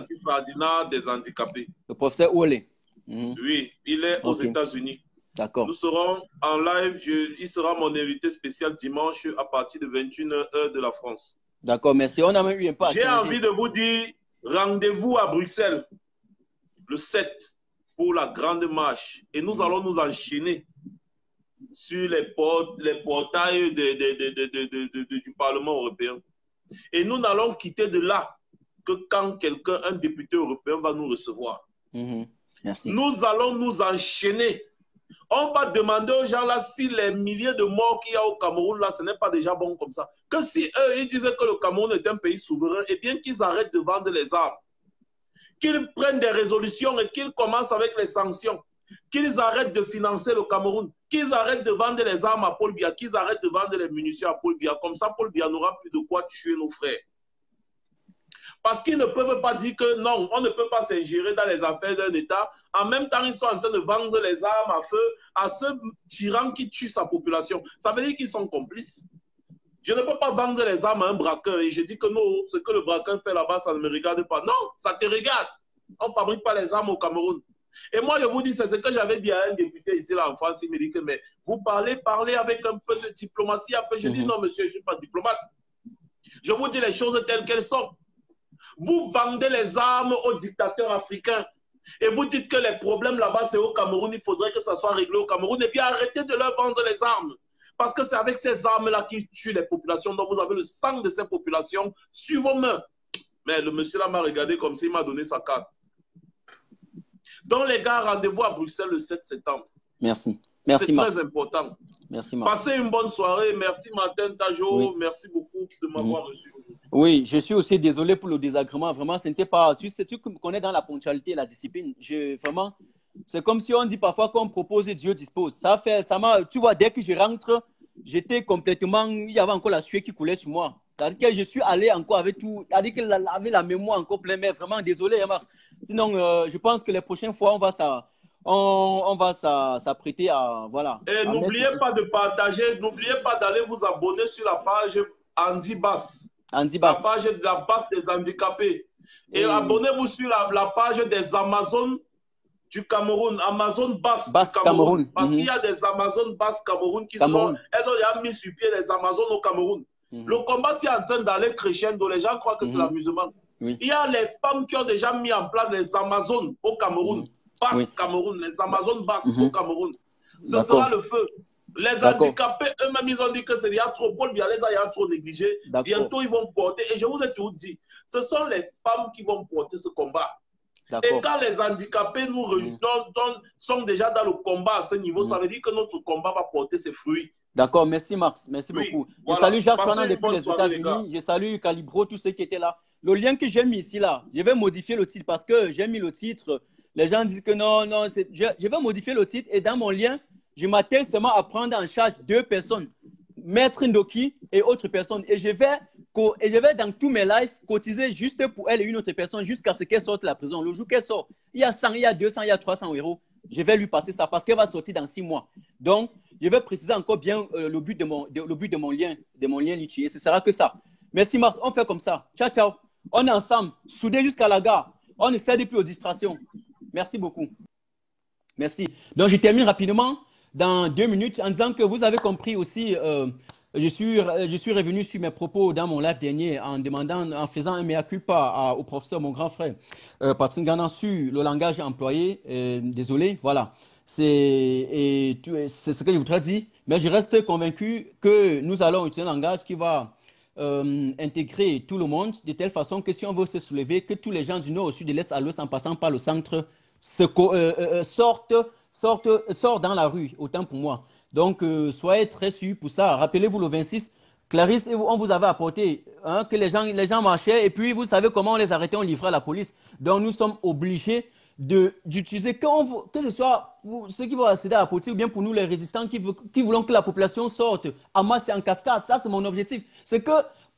Des handicapés. Le professeur Ouelé. Oui, il est aux États-Unis. D'accord. Nous serons en live. Il sera mon invité spécial dimanche à partir de 21h de la France. D'accord, merci. On a même eu un pas. J'ai envie de vous dire rendez-vous à Bruxelles le 7 pour la grande marche. Et nous allons nous enchaîner sur les portails du Parlement européen. Et nous n'allons quitter de là que quand un député européen va nous recevoir. Merci. Nous allons nous enchaîner. On va demander aux gens là si les milliers de morts qu'il y a au Cameroun là, ce n'est pas déjà bon comme ça. Que si eux, ils disaient que le Cameroun est un pays souverain, eh bien qu'ils arrêtent de vendre les armes. Qu'ils prennent des résolutions et qu'ils commencent avec les sanctions. qu'ils arrêtent de financer le Cameroun, qu'ils arrêtent de vendre les armes à Paul Biya, qu'ils arrêtent de vendre les munitions à Paul Biya. Comme ça, Paul Biya n'aura plus de quoi tuer nos frères. Parce qu'ils ne peuvent pas dire que non, on ne peut pas s'ingérer dans les affaires d'un État. En même temps, ils sont en train de vendre les armes à feu à ce tyran qui tue sa population. Ça veut dire qu'ils sont complices. Je ne peux pas vendre les armes à un braqueur et je dis que non, ce que le braqueur fait là-bas, ça ne me regarde pas. Non, ça te regarde. On ne fabrique pas les armes au Cameroun. Et moi, je vous dis, c'est ce que j'avais dit à un député ici là, en France. Il me dit que, mais vous parlez avec un peu de diplomatie. Après, je dis non, monsieur, je ne suis pas diplomate. Je vous dis les choses telles qu'elles sont. Vous vendez les armes aux dictateurs africains et vous dites que les problèmes là-bas, c'est au Cameroun. Il faudrait que ça soit réglé au Cameroun. Et puis arrêtez de leur vendre les armes. Parce que c'est avec ces armes-là qu'ils tuent les populations. Donc vous avez le sang de ces populations sur vos mains. Mais le monsieur là m'a regardé comme s'il m'a donné sa carte. Donc les gars, rendez-vous à Bruxelles le 7 septembre. Merci. Merci, c'est très important. Merci, Marc. Passez une bonne soirée. Merci, Martin Tajo. Oui. Merci beaucoup de m'avoir reçu aujourd'hui. Oui, je suis aussi désolé pour le désagrément. Vraiment, ce n'était pas... Tu sais, tu me connais dans la ponctualité et la discipline. Vraiment, c'est comme si on dit parfois qu'on propose et Dieu dispose. Tu vois, dès que je rentre, j'étais complètement... Il y avait encore la sueur qui coulait sur moi. C'est-à-dire que je suis allé encore avec tout... C'est-à-dire qu'elle avait la mémoire encore pleine. Mais vraiment, désolé, hein, Marc. Sinon, je pense que les prochaines fois, on va s'apprêter à... Voilà. Et n'oubliez pas de partager, n'oubliez pas d'aller vous abonner sur la page Andy Bass. Andy Bass. La page de la Basse des handicapés. Et abonnez-vous sur la page des Amazones du Cameroun. Amazon Basse du Cameroun. Parce qu'il y a des Amazones Basse Cameroun qui elles ont déjà mis sur pied les Amazones au Cameroun. Le combat c'est en train d'aller crescendo. Les gens croient que c'est l'amusement. Il y a les femmes qui ont déjà mis en place les Amazones au Cameroun. Basse Cameroun, les Amazones Basses au Cameroun. Ce sera le feu. Les handicapés, eux-mêmes, ils ont dit que c'est trop. Paul Biya les a trop négligés. Bientôt, ils vont porter. Et je vous ai tout dit. Ce sont les femmes qui vont porter ce combat. Et quand les handicapés nous sont déjà dans le combat à ce niveau, ça veut dire que notre combat va porter ses fruits. D'accord, merci Max, merci beaucoup. Voilà. Je salue Jacques Chouana depuis les États-Unis. Je salue Calibro, tous ceux qui étaient là. Le lien que j'ai mis ici, là, je vais modifier le titre parce que j'ai mis le titre. Les gens disent que non, je vais modifier le titre et dans mon lien, je m'attelle seulement à prendre en charge 2 personnes, Maître Ndoki et autre personne. Et je vais dans tous mes lives cotiser juste pour elle et une autre personne jusqu'à ce qu'elle sorte de la prison. Le jour qu'elle sort, il y a 100, il y a 200, il y a 300 euros. Je vais lui passer ça parce qu'elle va sortir dans 6 mois. Donc, je vais préciser encore bien le but de mon lien Litchi. Et ce sera que ça. Merci Mars, on fait comme ça. Ciao, ciao. On est ensemble, soudés jusqu'à la gare. On ne cède plus aux distractions. Merci beaucoup. Merci. Donc, je termine rapidement dans 2 minutes en disant que vous avez compris aussi, je suis revenu sur mes propos dans mon live dernier en faisant un mea culpa au professeur, mon grand frère, Patsingana, sur le langage employé. Désolé, voilà. C'est ce que je voudrais dire. Mais je reste convaincu que nous allons utiliser un langage qui va intégrer tout le monde de telle façon que si on veut se soulever, que tous les gens du nord au sud, de l'est à l'ouest, en passant par le centre, sortent dans la rue, autant pour moi. Donc, soyez très sûrs pour ça. Rappelez-vous le 26, Clarisse, on vous avait apporté que les gens marchaient et puis vous savez comment on les arrêtait, on livrait à la police. Donc, nous sommes obligés d'utiliser, que ce soit pour ceux qui vont accéder à la politique ou bien pour nous les résistants qui voulons que la population sorte en masse et en cascade. Ça, c'est mon objectif. C'est que,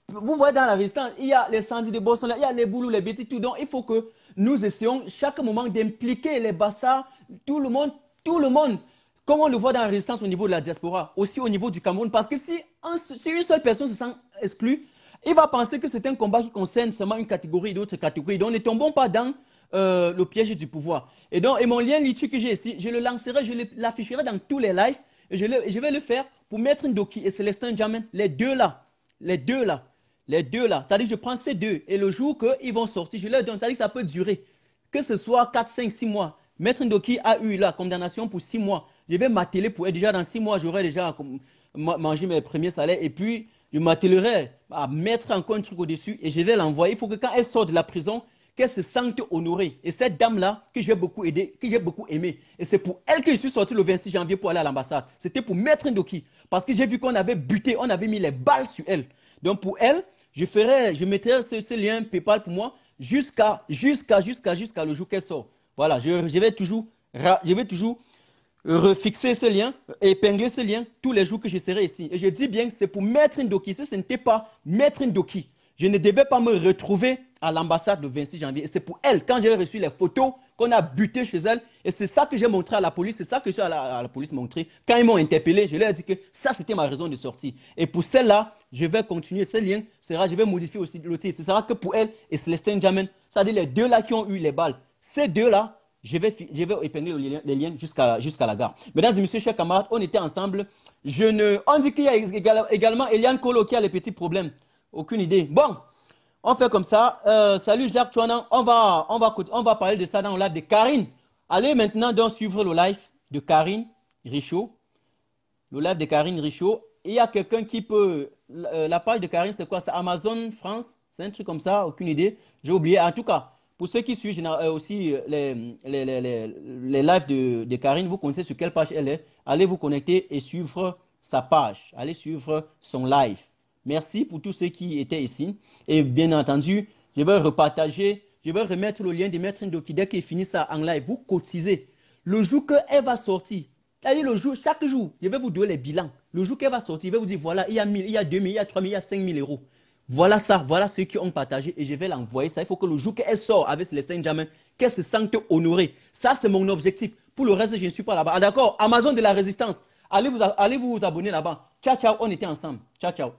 vous voyez dans la résistance, il y a les Sandy de Boston, il y a les Boulous, les Bétis, tout. Donc, il faut que nous essayons chaque moment d'impliquer les Bassas, tout le monde, comme on le voit dans la résistance au niveau de la diaspora, aussi au niveau du Cameroun. Parce que si une seule personne se sent exclue, il va penser que c'est un combat qui concerne seulement une catégorie, d'autres catégories. Donc, ne tombons pas dans le piège du pouvoir. Et mon lien Litchi que j'ai ici, je le lancerai, je l'afficherai dans tous les lives. Et je vais le faire pour Maître Ndoki et Célestin Djamen, les deux là. C'est-à-dire je prends ces deux et le jour qu'ils vont sortir, je leur donne. C'est-à-dire que ça peut durer. Que ce soit 4, 5, 6 mois. Maître Ndoki a eu la condamnation pour 6 mois. Je vais m'atteler pour elle. Déjà dans 6 mois, j'aurai déjà mangé mes premiers salaires. Et puis, je m'attellerai à mettre encore un truc au-dessus et je vais l'envoyer. Il faut que quand elle sort de la prison, qu'elle se sente honorée. Et cette dame-là, que j'ai beaucoup aidée, que j'ai beaucoup aimée. Et c'est pour elle que je suis sorti le 26 janvier pour aller à l'ambassade. C'était pour Maître Ndoki. Parce que j'ai vu qu'on avait buté, on avait mis les balles sur elle. Donc pour elle, je mettrai ce lien PayPal pour moi jusqu'à le jour qu'elle sort. Voilà, je vais toujours je vais toujours refixer ce lien, épingler ce lien tous les jours que je serai ici. Et je dis bien que c'est pour Maître Ndoki. Si ce n'était pas Maître Ndoki, je ne devais pas me retrouver à l'ambassade le 26 janvier. Et c'est pour elle, quand j'ai reçu les photos, qu'on a buté chez elle. Et c'est ça que j'ai montré à la police. C'est ça que je suis à la police montré. Quand ils m'ont interpellé, je leur ai dit que ça, c'était ma raison de sortie. Et pour celle-là, je vais continuer. Ce lien sera, je vais modifier aussi l'autre. Ce sera que pour elle et Célestin Jamen. C'est-à-dire les deux là qui ont eu les balles. Ces deux-là, je vais épingler les liens jusqu'à la gare. Mesdames et messieurs, chers camarades, on était ensemble. On dit qu'il y a également Eliane Kolo qui a les petits problèmes. Aucune idée. Bon, on fait comme ça. Salut Jacques Chouanan. On va parler de ça dans le live de Karine. Allez maintenant donc suivre le live de Karine Richaud. Le live de Karine Richaud. Il y a quelqu'un qui peut... La page de Karine, c'est quoi? C'est Amazon France? C'est un truc comme ça? Aucune idée. J'ai oublié. En tout cas, pour ceux qui suivent aussi les lives de Karine, vous connaissez sur quelle page elle est. Allez vous connecter et suivre sa page. Allez suivre son live. Merci pour tous ceux qui étaient ici. Et bien entendu, je vais repartager, je vais remettre le lien de Maître Ndoki dès qu'il finit ça en live. Vous cotisez. Le jour qu'elle va sortir, c'est-à-dire le jour, chaque jour, je vais vous donner les bilans. Le jour qu'elle va sortir, je vais vous dire, voilà, il y a 1000, il y a 2000, il y a 3000, il y a 5000 euros. Voilà ça, voilà ceux qui ont partagé et je vais l'envoyer. Ça, il faut que le jour qu'elle sort avec Célestin Jamen, qu'elle se sente honorée. Ça, c'est mon objectif. Pour le reste, je ne suis pas là-bas. Ah, d'accord, Amazon de la Résistance. Allez vous abonner là-bas. Ciao, ciao, on était ensemble. Ciao, ciao.